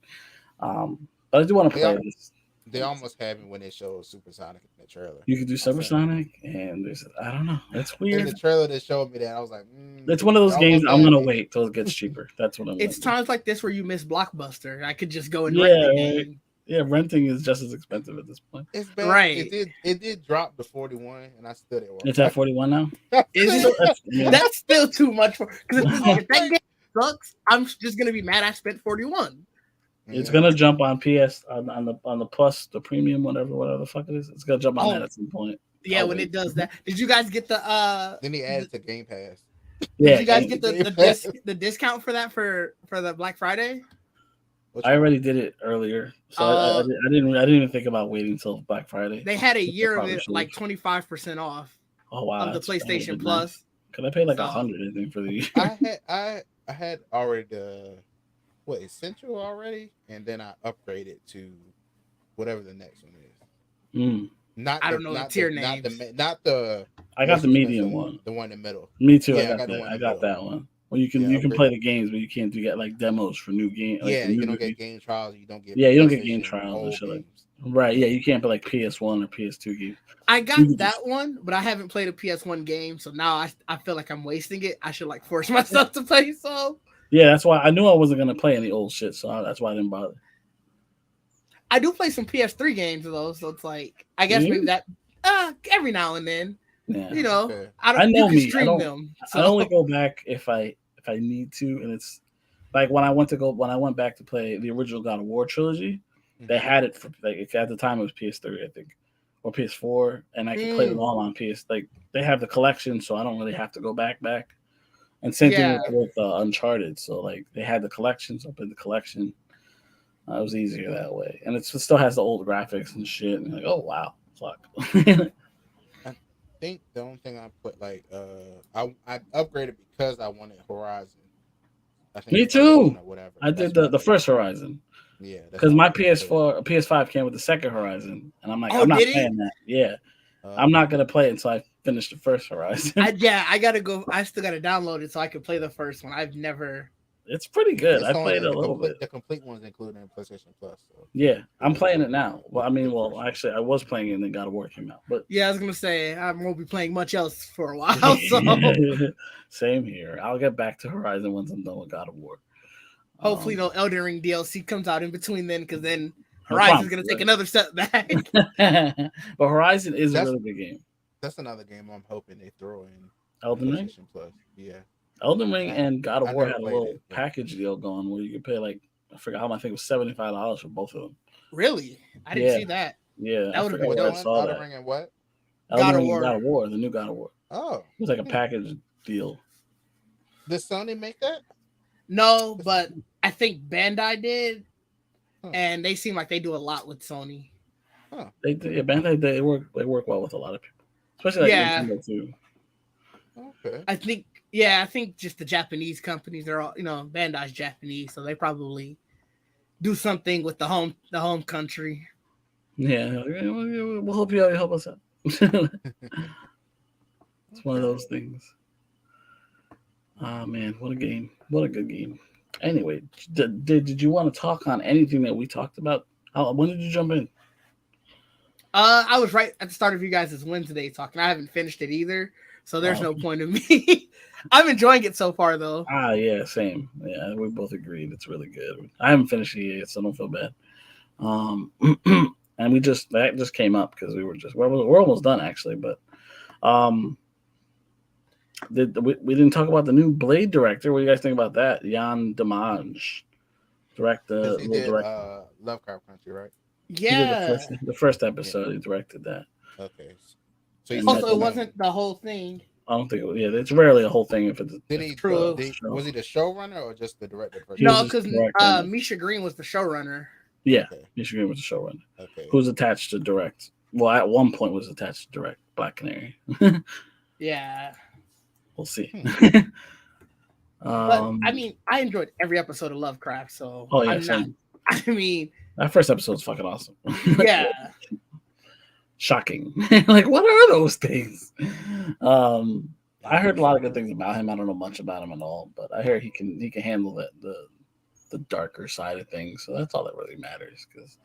But I do want to play this. They almost have it when they show Super Sonic in the trailer. You could do Supersonic, and there's I don't know. It's In weird. the trailer that showed me that, I was like, It's one of those they games. almost I'm gonna had me. wait till it gets cheaper. That's what I'm. It's gonna do. times like this where you miss Blockbuster. I could just go and Yeah, rent the right. game. Yeah, renting is just as expensive at this point. It's bad. Right. It did drop to 41, and I stood it. It's at 41 now. Is it? That's, yeah. That's still too much for because if that game sucks, I'm just gonna be mad I spent 41. It's gonna jump on PS on the plus, the premium, whatever the fuck it is. It's gonna jump on that at some point. Yeah, when it does that. Did you guys get the Then he added to Game Pass. Yeah, did you guys and get the discount for that for the Black Friday? I already did it earlier, so I didn't even think about waiting until Black Friday. They had a Which I year of probably it should've. like 25% off Oh wow, of the that's- that would've PlayStation been Plus. nice. Cause I paid like So- 100, I think, for the year. I had already the Essential already, and then I upgraded to whatever the next one is. Mm. Not I the, don't know the not tier the, not names. not the. I got the what's medium the- one. the one in the middle. Me too. Yeah, I I got got the that. one I in got the that one. Well, you can Yeah, play the games, but you can't get like demos for new games. Like Yeah, new you don't games. get game trials. You don't get. Yeah, you don't get game PlayStation trials and old shit like- games. Right? Yeah, you can't play like PS1 or PS2 games. I got You that just- one, but I haven't played a PS1 game, so now I feel like I'm wasting it. I should like force myself to play some. Yeah, that's why I knew I wasn't gonna play any old shit, so that's why I didn't bother. I do play some PS3 games though, so it's like I guess Yeah. maybe that every now and then, Yeah, you know, Okay. I know you can me. I stream don't- them. I only go back if I need to, and it's like when I went back to play the original God of War trilogy, they had it for like at the time it was PS3, I think, or PS4, and I could play them all on PS. Like they have the collection, so I don't really have to go back. And same Yeah. thing with Uncharted. So like they had the collection, so I played the collection. It was easier that way, and it still has the old graphics and shit. And you're like, oh wow, fuck. I think the only thing I put like I upgraded because I wanted Horizon. I think Me it's Horizon too. or whatever. I That's did what the first Horizon. Yeah, that's Because what my I put. PS5 came with the second Horizon, and I'm like, Oh, I'm not did it? playing that. Yeah, I'm not gonna play it until I finish the first Horizon. I gotta go. I still gotta download it so I can play the first one. I've never. It's pretty good. It's I only played it a the little complete, bit. The complete one's included in PlayStation Plus. So. Yeah, I'm playing it now. Well, actually, I was playing it and then God of War came out. But Yeah, I was gonna say I won't be playing much else for a while. So same here. I'll get back to Horizon once I'm done with God of War. hopefully no Elden Ring DLC comes out in between then, because then No Horizon's problem. gonna take another step back. But Horizon is a That's- really good game. That's another game I'm hoping they throw in Elden Ring, PlayStation Plus. Yeah. Elden Ring, and God of I War never had a played little it, but- package deal going where you could pay like I forgot how much. I think it was $75 for both of them. Really? I didn't Yeah. see that. Yeah, That I would've forgot been where I dope. saw Elden that. Ring and what? Elden God of Ring and War. God of War, the new God of War. Oh, It was like a package deal. did Sony make that? No, but I think Bandai did, Huh. and they seem like they do a lot with Sony. Bandai they work well with a lot of people, especially like Yeah. Nintendo too. Okay. I think just the Japanese companies, they're all, Bandai's Japanese, so they probably do something with the home country. Yeah, we'll help you out. You help us out. It's one of those things. Oh man, what a game! What a good game. Anyway, did you want to talk on anything that we talked about? When did you jump in? I was right at the start of you guys' Wednesday talking. I haven't finished it either, so there's no point in me. I'm enjoying it so far, though. Yeah, same. Yeah, we both agreed it's really good. I haven't finished it yet, so don't feel bad. And that just came up because we're almost done actually, but we didn't talk about the new Blade director. What do you guys think about that? Jan Dimanche direct Lovecraft Country, right? Yeah. The first episode, he directed that. Okay. So it wasn't the whole thing. I don't think. It's rarely a whole thing. If it's was he the showrunner or just the director? No, because Misha Green was the showrunner. Yeah, okay. Misha Green was the showrunner. Okay. Who's attached to direct? Well, at one point was attached to direct Black Canary. Yeah. We'll see. But I mean, I enjoyed every episode of Lovecraft, so that first episode's fucking awesome. Yeah. Shocking. Like, what are those things? I heard a lot of good things about him. I don't know much about him at all, but I hear he can handle the darker side of things. So that's all that really matters. Because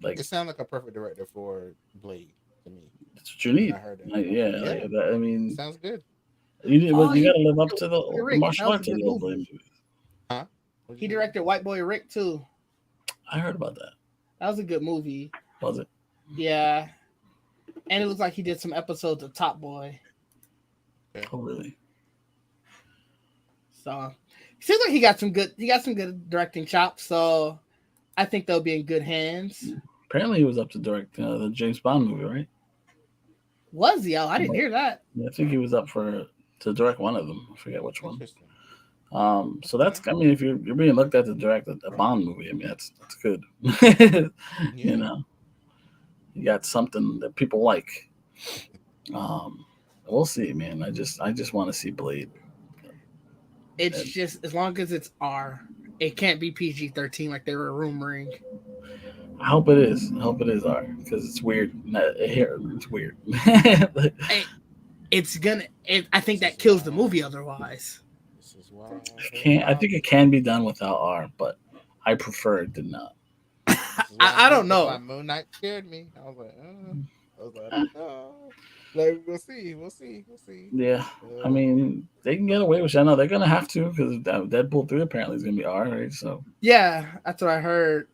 it sounds like a perfect director for Blade to me. That's what you need. I heard it. I mean, sounds good. You got to live up to the martial arts of the old Blade movies. Huh? He directed White Boy Rick too. I heard about that. That was a good movie. Was it? Yeah. And it looks like he did some episodes of Top Boy. Oh, really? So it seems like he got some good directing chops. So I think they'll be in good hands. Apparently, he was up to direct the James Bond movie, right? Was he? Oh, I didn't hear that. Yeah, I think he was up to direct one of them. I forget which one. So that's, I mean, if you're being looked at to direct a Bond movie, I mean, that's good. You know, you got something that people like. We'll see, man. I just want to see Blade. It's just, as long as it's R, it can't be PG-13 like they were rumoring. I hope it is. R, because it's weird. It's weird. I think that kills the movie otherwise. I think it can be done without R, but I prefer it did not. I don't know. Moon Knight scared me. I was like, oh. Like, we'll see. Yeah, I mean, they can get away with it. I know they're gonna have to because Deadpool 3 apparently is gonna be R, right? So yeah, that's what I heard.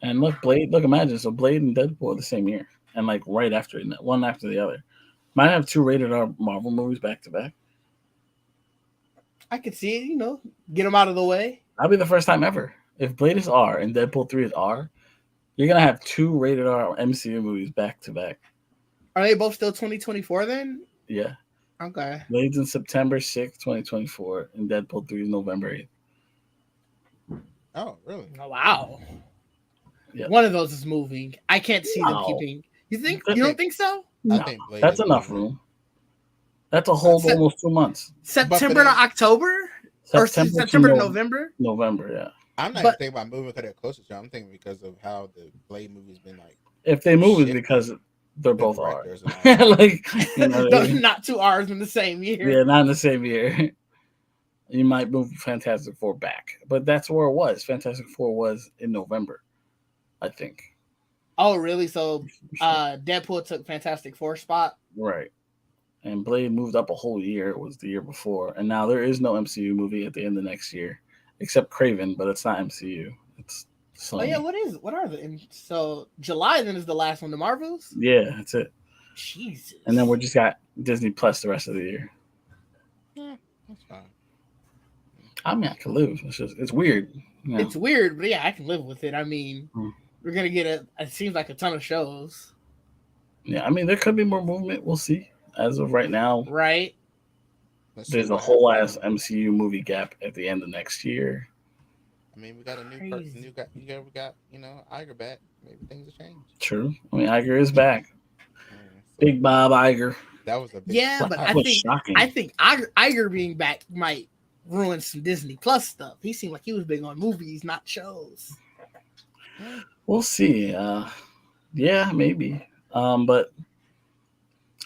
And imagine, so Blade and Deadpool are the same year, and like right after one after the other. Might have 2 rated R Marvel movies back to back. I could see it, get them out of the way. That'll be the first time ever. If Blade is R and Deadpool 3 is R, you're gonna have 2 rated R MCU movies back to back. Are they both still 2024 then? Yeah. Okay. Blade's in September 6th, 2024, and Deadpool 3 is November 8th. Oh, really? Oh, wow. Yeah. One of those is moving. I can't see them keeping. You don't think so? No, that's enough room. That's a whole almost 2 months. September to October? Or September to November? November, yeah. I'm not even thinking about moving because they're closer to. I'm thinking because of how the Blade movie's been like. If they move, it's because they're both R. Like, not 2 R's in the same year. Yeah, not in the same year. You might move Fantastic Four back, but that's where it was. Fantastic Four was in November, I think. Oh, really? So Deadpool took Fantastic Four spot? Right. And Blade moved up a whole year. It was the year before. And now there is no MCU movie at the end of next year, except Kraven, but it's not MCU. It's Sony. Oh, yeah. What are the... So July then is the last one, the Marvels? Yeah, that's it. Jesus. And then we just got Disney Plus the rest of the year. Yeah, that's fine. I mean, I can live. It's weird. It's weird, but yeah, I can live with it. I mean, we're going to get it seems like a ton of shows. Yeah, I mean, there could be more movement. We'll see. As of right now, right? There's a whole ass MCU movie gap at the end of next year. I mean, we got a new person. We got Iger back. Maybe things have changed. True. I mean, Iger is back. Big Bob Iger. That was a big but I think Iger being back might ruin some Disney Plus stuff. He seemed like he was big on movies, not shows. We'll see. Yeah, maybe. But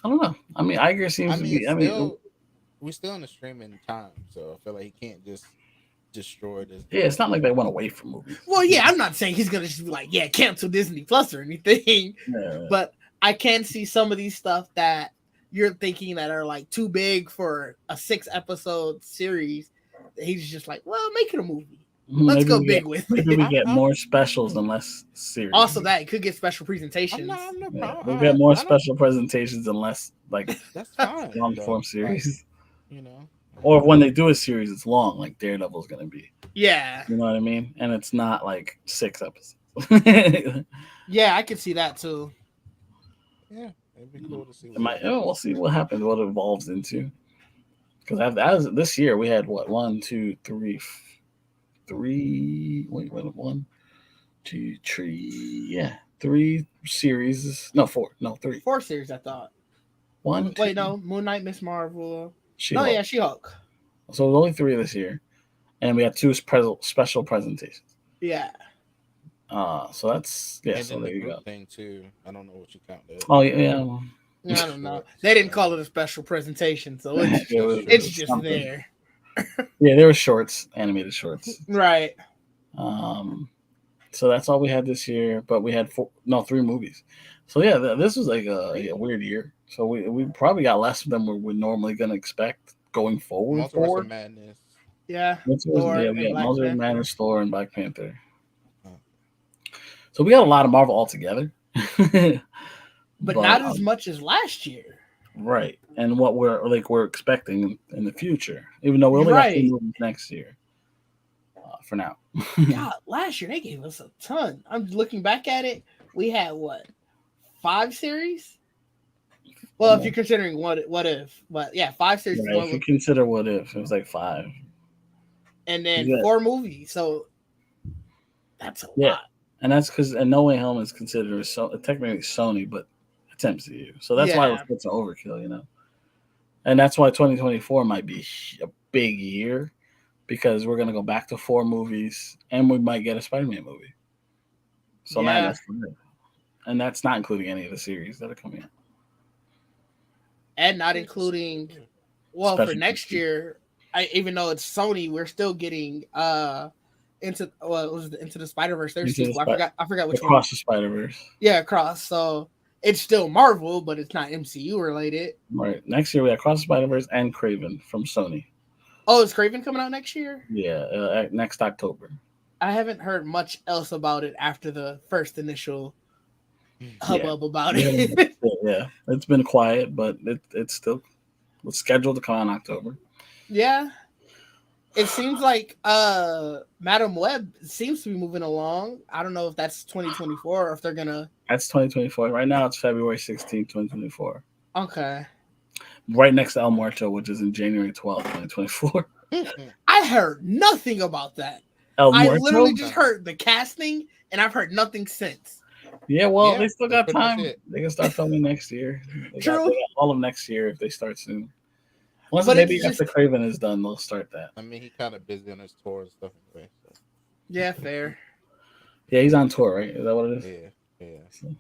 I don't know. I mean, Iger seems to be. We're still in the streaming time, so I feel like he can't just destroy this. Yeah, it's not like they went away from movies. Well, yeah, I'm not saying he's gonna just be like, yeah, cancel Disney Plus or anything. Yeah. But I can see some of these stuff that you're thinking that are like too big for a 6-episode series. He's just like, well, make it a movie. Let's go big with it. Maybe we get more specials and less series. Also, that it could get special presentations. We'll get more special presentations and less like that's fine. long form series. You know, or when they do a series, it's long, like Daredevil's gonna be. Yeah, you know what I mean, and it's not like 6 episodes. Yeah, I could see that too. Yeah, it'd be cool to see. We'll see what happens, what it evolves into. Because this year we had what 1, 2, 3. Wait, 1, 2, 3. Yeah, 3 series. No, 4. No, 3. 4 series, I thought. 1. Wait, no, Moon Knight, Miss Marvel. She-Hulk. Oh yeah, She-Hulk. So there's only 3 this year, and we had 2 special presentations. Yeah. So that's And so then there the you go. group thing too. I don't know what you count that. Oh yeah. I don't know. They didn't call it a special presentation, so it's It just something. there. Yeah, there were shorts, animated shorts. Right. So that's all we had this year, but we had 3 movies. So yeah, this was like a weird year. So we probably got less than we're normally going to expect going forward. Multiverse of Madness. Yeah. We got Black Multiverse of Panther. Madness, Thor, and Black Panther. So we got a lot of Marvel altogether. But not as much as last year. Right. And what we're expecting in the future, even though we only got 2 movies next year. For now. God, last year they gave us a ton. I'm looking back at it. We had what, 5 series? Well, if you're considering what if, but yeah, 5 series. Right, if you consider what if, it was like 5. And then 4 movies. So that's a lot. And that's because No Way Home is considered technically Sony, but it's MCU. So that's why it's an overkill, you know. And that's why 2024 might be a big year, because we're gonna go back to 4 movies, and we might get a Spider-Man movie. So now that's good. And that's not including any of the series that are coming out. And not including, for next year, even though it's Sony, we're still getting Into the Spider-Verse. There's sequel. I forgot which one. Across the Spider-Verse. Yeah, Across. So it's still Marvel, but it's not MCU related. Right. Next year we have Across the Spider-Verse and Kraven from Sony. Oh, is Kraven coming out next year? Yeah, next October. I haven't heard much else about it after the first initial hubbub about it. Yeah, it's been quiet, but it's still scheduled to come out in October. Yeah. It seems like Madam Web seems to be moving along. I don't know if that's 2024 or if they're gonna. That's 2024. Right now it's February 16th, 2024. Okay. Right next to El Muerto, which is in January 12th, 2024. I heard nothing about that. I literally just heard the casting, and I've heard nothing since. Yeah, well, they still got time. They can start filming next year. They got all of next year if they start soon. Once maybe after Kraven is done, they'll start that. I mean, he's kind of busy on his tour and stuff anyway. So. Yeah, fair. Yeah, he's on tour, right? Is that what it is? Yeah.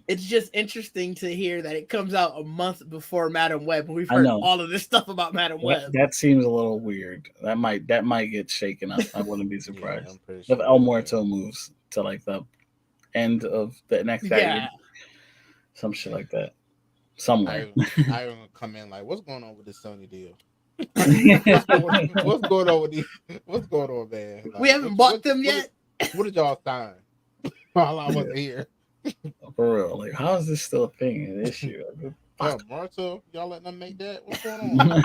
It's just interesting to hear that it comes out a month before Madam Web. We've heard all of this stuff about Madam Web. That seems a little weird. That might get shaken up. I wouldn't be surprised sure if El Muerto moves to like the end of the next year. Some shit like that. Somewhere. I gonna come in like, what's going on with this Sony deal? What's going on with these? What's going on, man? Like, we haven't bought them yet. What did y'all sign while I wasn't here? For real, like, how is this still a thing, an issue? Marta, y'all letting them make that? What's going on?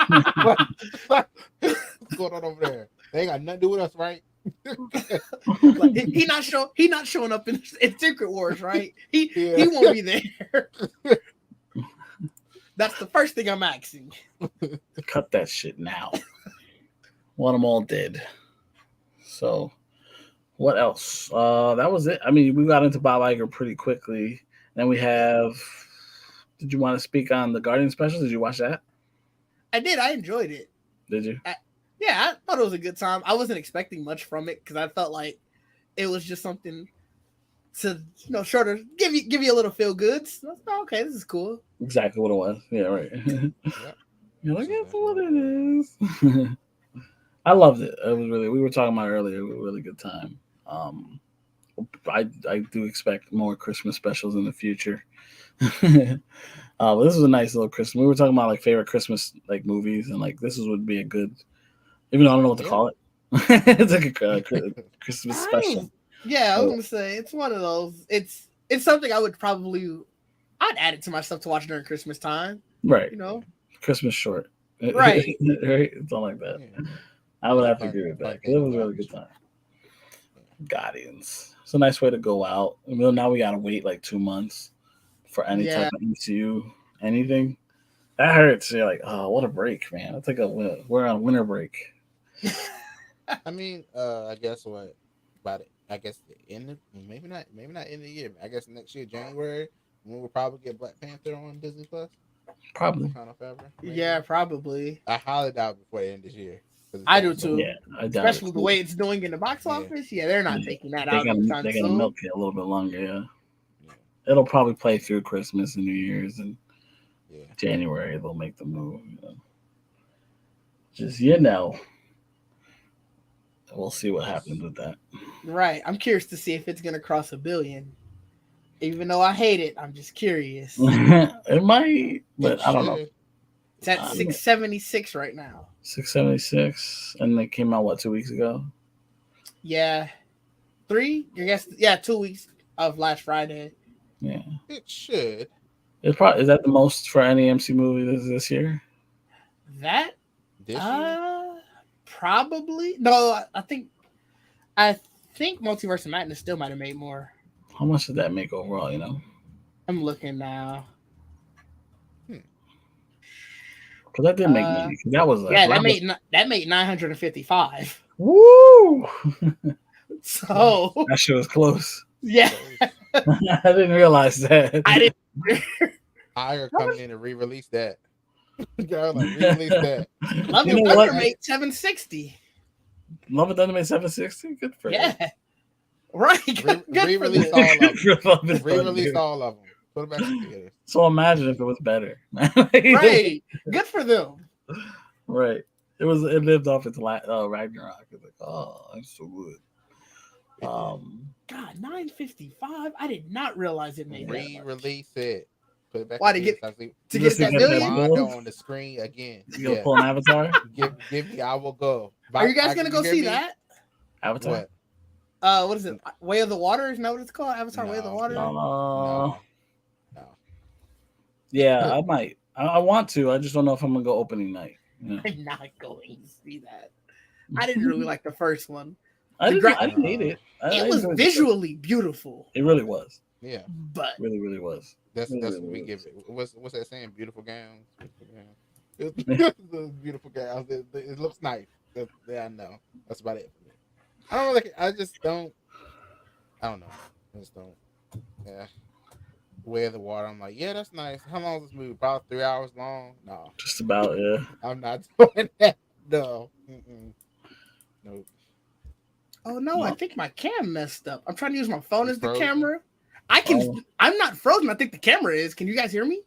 What's going on over there? They ain't got nothing to do with us, right? He not showing up in Secret Wars, right? He won't be there. That's the first thing I'm asking. Cut that shit now. Want them all dead. So, what else? That was it. I mean, we got into Bob Iger pretty quickly. Then we have. Did you want to speak on the Guardian special? Did you watch that? I did. I enjoyed it. Did you? Yeah, I thought it was a good time. I wasn't expecting much from it because I felt like it was just something to sort of give you a little feel good. So, okay, this is cool. Exactly what it was. Yeah, right. Yep. You're like, that's what it is. I loved it. It was really. We were talking about earlier. It was a really good time. I do expect more Christmas specials in the future. But this was a nice little Christmas. We were talking about like favorite Christmas like movies, and like this would be a good. Even though I don't know what to call it, it's like a Christmas special. Yeah, I was gonna say it's one of those. It's something I'd add it to myself to watch during Christmas time. Right. Christmas short. Right. Right. It's all like that. Yeah. I would have to agree with that. It was a really good time. Guardians. It's a nice way to go out. Now we gotta wait like 2 months for any type of MCU anything. That hurts. You're like, oh, what a break, man. It's like we're on winter break. I mean, I guess what about it? I guess the end of maybe not end of the year. I guess next year, January, we'll probably get Black Panther on Disney Plus. Probably. Yeah, probably. I highly doubt before the end of this year. I do too. Yeah, I doubt especially the way it's doing in the box office. Yeah, they're not taking that out. They're gonna milk it a little bit longer. Yeah. It'll probably play through Christmas and New Year's and January. They'll make the move. Just we'll see what happens with that. Right. I'm curious to see if it's gonna cross $1 billion. Even though I hate it, I'm just curious. It might, but I don't know. It's at 676 right now. 676, and they came out 2 weeks ago. Yeah, 3. I guess 2 weeks of last Friday. Yeah, it should. Is that the most for any MC movie this year? That probably no. I think Multiverse of Madness still might have made more. How much did that make overall? I'm looking now. Because that did make money. That was that made 955. Woo! So that shit was close. Yeah, I didn't realize that. I didn't. Ire coming in and re-release that. Girl, re-release that. Love and Thunder made 760. Love and Thunder made 760. Good for you. Right. Re-release all of them. Re-release all of them. Put it back together. So imagine if it was better. Right. Good for them. Right. It lived off its Ragnarok. It's like, oh, that's so good. God, 955. I did not realize it made re-release it. Put it back. Why to get that million on the screen again? You gonna pull an Avatar? give me. I will go. Are you guys gonna go see that? Avatar. What is it? Way of the Water? Isn't that what it's called? Avatar: Way of the Water. No. Yeah, I might. I want to. I just don't know if I'm gonna go opening night. I'm not going to see that. I didn't really like the first one. I didn't hate it. It was visually beautiful. It really was. Yeah, but really, really was. That's really, what really we give it. What's that saying? Beautiful gowns. Beautiful gowns. It looks nice. I know. That's about it. I don't like it. I don't know. I just don't. Yeah. Way of the Water. I'm like, yeah, that's nice. How long is this movie? About 3 hours long? No. Just about, yeah. I'm not doing that. No. Nope. Oh no, I think my cam messed up. I'm trying to use my phone as the camera. I'm not frozen. I think the camera is. Can you guys hear me?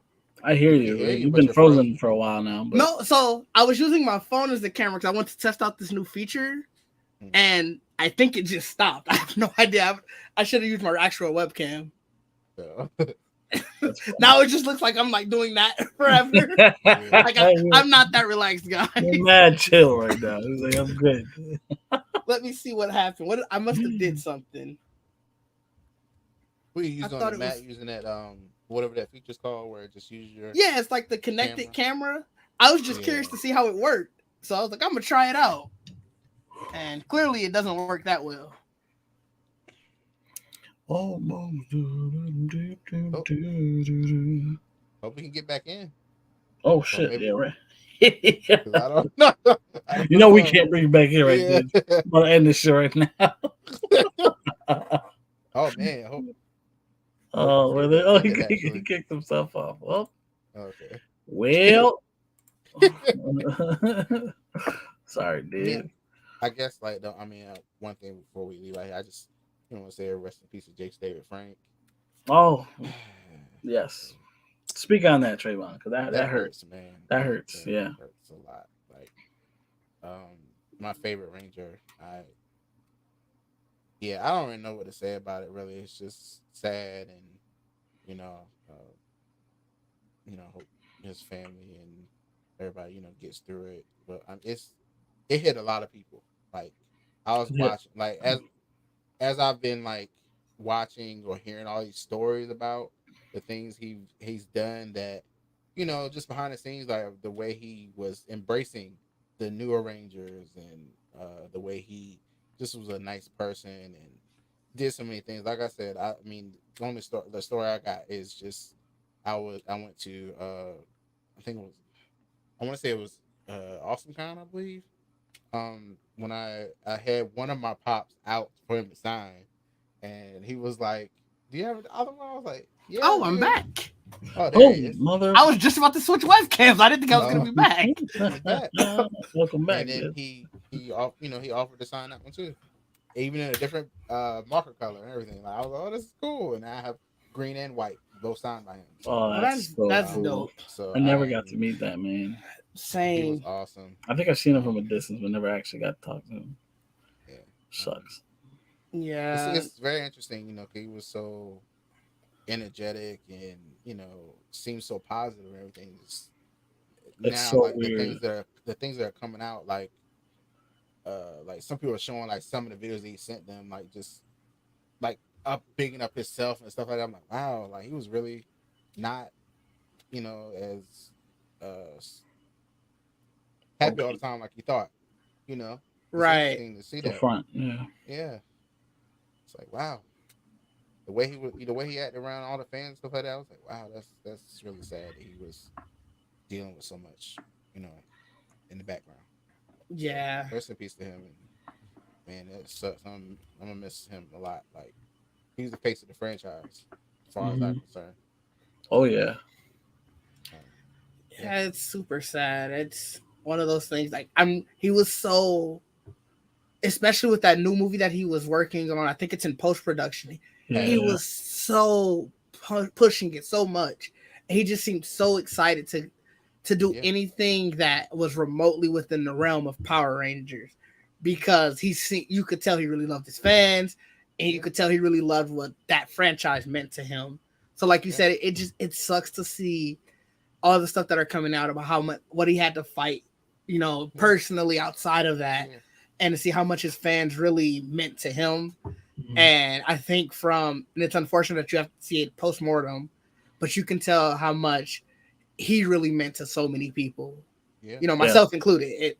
I hear you. You've been frozen for a while now. But... No, so I was using my phone as the camera because I want to test out this new feature, and I think it just stopped. I have no idea. I should have used my actual webcam. Now it just looks like I'm like doing that forever. Like I'm not that relaxed, guy. You're mad chill right now. It's like I'm good. Let me see what happened. I must have did something. What are you using on the Mac? Using that whatever that feature's called, where it just uses your it's like the connected camera. I was just curious to see how it worked, so I was like, I'm gonna try it out, and clearly it doesn't work that well. Hope we can get back in. Oh shit! Yeah, right. I don't know. We can't bring it back in right then. I'm gonna end this shit right now. Oh man! He kicked himself off. Well, okay. Well, Sorry, dude. Yeah. I guess one thing before we leave, I just want to say a rest in peace to Jake's David Frank. Oh, yes. Speak on that, Trevon, because that hurts, man. That hurts. Yeah, hurts a lot. Like, my favorite Ranger. I don't really know what to say about it. Really, it's just sad, and hope his family and everybody gets through it. But it hit a lot of people. Like, I was watching, like as I've been like watching or hearing all these stories about the things he's done, that just behind the scenes, like the way he was embracing the newer Rangers, and the way he just was a nice person and did so many things. Like I said, I mean, the story I got is just I went to I want to say it was Awesome Con, I believe. When I had one of my pops out for him to sign, and he was like, "Do you have the other one?" I was like, "Yeah." Oh, I'm back. Oh, there he is. Mother! I was just about to switch webcams. I didn't think I was going to be back. Welcome back. And then he offered to sign that one too, even in a different marker color and everything. Like, I was like, "Oh, this is cool." And I have green and white both signed by him. Oh, that's cool. dope. So I never got to meet that man. Same. He was awesome. I think I've seen him from a distance, but never actually got to talk to him. Yeah, Sucks. Yeah, it's very interesting. He was so energetic and seems so positive and everything. It's now so like weird. the things that are coming out, like some people are showing like some of the videos that he sent them, like just like bigging up himself and stuff like that. I'm like, wow, like he was really not as happy all the time like he thought. It's right. interesting to see The that. front, yeah. It's like, wow, the way he acted around all the fans and stuff like that. I was like, wow, that's really sad that he was dealing with so much, in the background. Yeah. So, rest in peace to him. And man, it sucks. I'm gonna miss him a lot. Like, he's the face of the franchise, as far as I'm concerned. Oh yeah. Yeah, it's super sad. It's one of those things. Like, he was so, especially with that new movie that he was working on. I think it's in post production. Yeah. He was so pushing it so much. He just seemed so excited to do anything that was remotely within the realm of Power Rangers, because you could tell he really loved his fans, and you could tell he really loved what that franchise meant to him. So, like you said, it sucks to see all the stuff that are coming out about how much what he had to fight, personally outside of that, and to see how much his fans really meant to him. And I think and it's unfortunate that you have to see it post-mortem, but you can tell how much he really meant to so many people, myself included.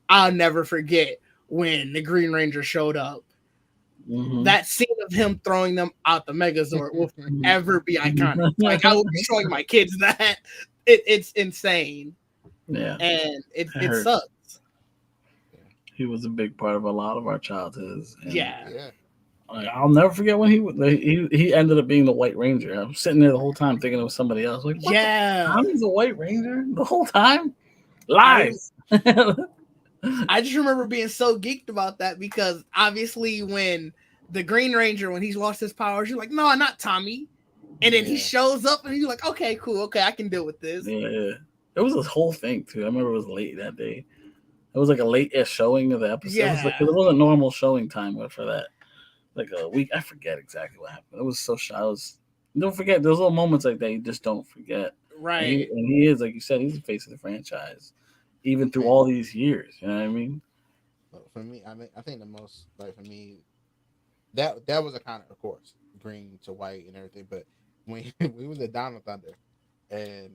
I'll never forget when the Green Ranger showed up. That scene of him throwing them out the Megazord will forever be iconic. Like, I will be showing my kids that. It's insane. Yeah. And it sucks. He was a big part of a lot of our childhoods. Yeah. Like, I'll never forget when he ended up being the White Ranger. I'm sitting there the whole time thinking it was somebody else. Like, Tommy's a White Ranger the whole time? Lies. I just remember being so geeked about that, because obviously when the Green Ranger, when he's lost his powers, you're like, no, not Tommy. And then he shows up and you're like, okay, cool. Okay, I can deal with this. Yeah. It was this whole thing, too. I remember it was late that day. It was like a late-ish showing of the episode. Yeah. It wasn't normal showing time for that. Like a week. I forget exactly what happened. It was so don't forget, those little moments like that you just don't forget. Right. And he is, like you said, he's the face of the franchise, even through all these years. You know what I mean? For me, I think the most, like, for me, that was a kind of course, green to white and everything. But when we was at Down Thunder, and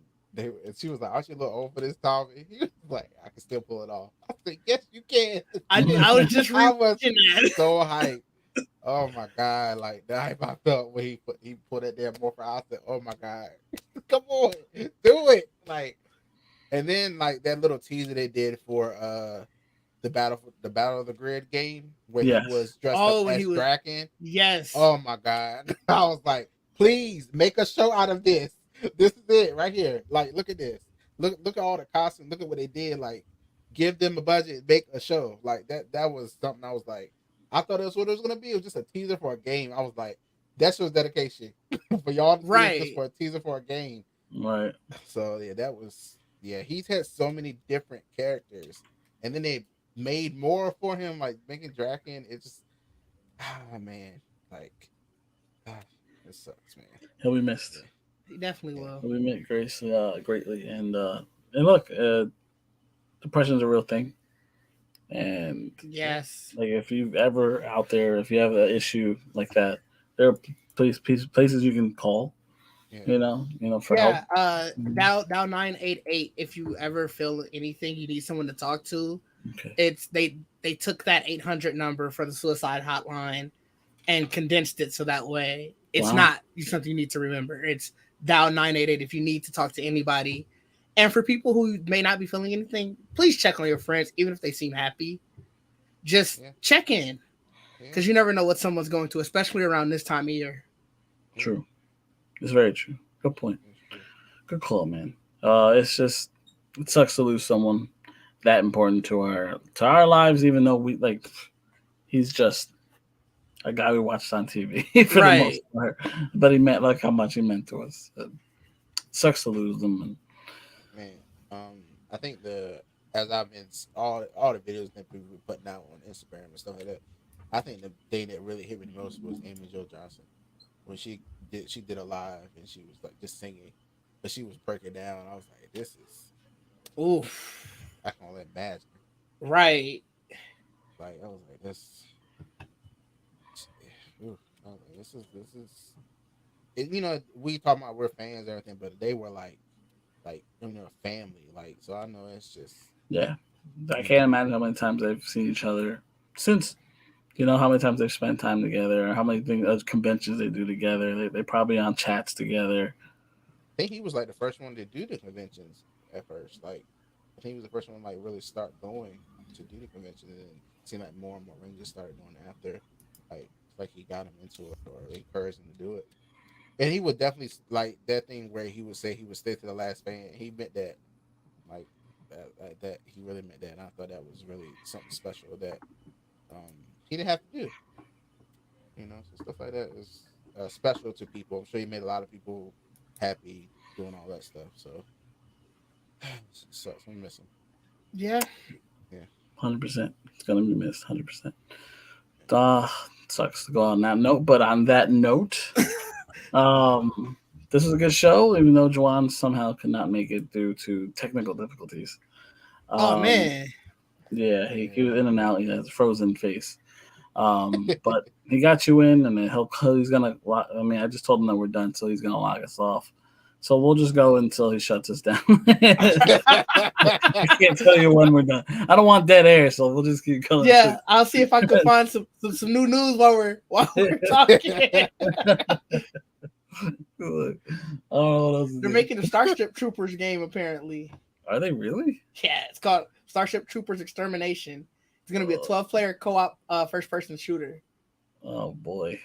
she was like, "Aren't you a little old for this, Tommy?" He was like, "I can still pull it off." I said, "Yes, you can." I was just that. So hyped. Oh my god! Like the hype I felt when he put it there more for. I said, "Oh my god, come on, do it!" Like, and then like that little teaser they did for the battle of the grid game where he was dressed up as Draken. Yes. Oh my god! I was like, please make a show out of this. This is it right here. Like, look at this. Look at all the costumes. Look at what they did. Like, give them a budget, make a show like that. That was something I was like, I thought that's what it was gonna be. It was just a teaser for a game. I was like, that shows dedication for y'all to do this just for a teaser for a game. Right. So yeah, that was he's had so many different characters, and then they made more for him, like making Draken. It just man, like it sucks, man. He'll be missed. He definitely will. He'll be missed greatly. And look, depression's a real thing. And yes, like if you've ever out there, if you have an issue like that, there are places you can call. You know, for help. Dow 988. If you ever feel anything, you need someone to talk to. Okay. It's they took that 800 number for the suicide hotline and condensed it so that way it's not something you need to remember. It's Dow 988 if you need to talk to anybody. And for people who may not be feeling anything, please check on your friends, even if they seem happy. Just check in, because you never know what someone's going through, especially around this time of year. True. It's very true. Good point. Good call, man. It sucks to lose someone that important to our lives, even though he's just a guy we watched on TV for the most part. But he meant how much he meant to us. It sucks to lose them. I think as I've been all the videos that people were putting out on Instagram and stuff like that, I think the thing that really hit me the most was Amy Jo Johnson when she did a live and she was like just singing, but she was breaking down. I was like, this is I can only imagine. Right. Like I was like, this. I was like, this is. We talking about we're fans and everything, but they were like family. Like, so I know it's just. Yeah, I can't imagine how many times they've seen each other since. How many times they've spent time together, or how many conventions they do together. They're probably on chats together. I think he was like the first one to do the conventions at first. Like, I think he was the first one to like really start going to do the convention, and then it seemed like more and more rangers started doing it after. Like he got him into it or encouraged him to do it. And he would definitely like that thing where he would say he would stay to the last fan. He meant that, like that. He really meant that. And I thought that was really something special that he didn't have to do. So stuff like that is special to people. I'm sure he made a lot of people happy doing all that stuff. So sucks. We miss him. Yeah. 100%. It's gonna be missed. 100%. Sucks to go on that note, but on that note, this was a good show, even though Juwaan somehow could not make it due to technical difficulties. Oh man. Yeah, he was in and out. He has a frozen face. But he got you in, and then he's gonna. I mean, I just told him that we're done, so he's gonna log us off. So we'll just go until he shuts us down. I can't tell you when we're done. I don't want dead air, so we'll just keep going. Yeah, I'll see if I can find some new news while we're talking. They're making a Starship Troopers game, apparently. Are they really? Yeah, it's called Starship Troopers Extermination. It's going to be a 12-player co-op first-person shooter. Oh, boy.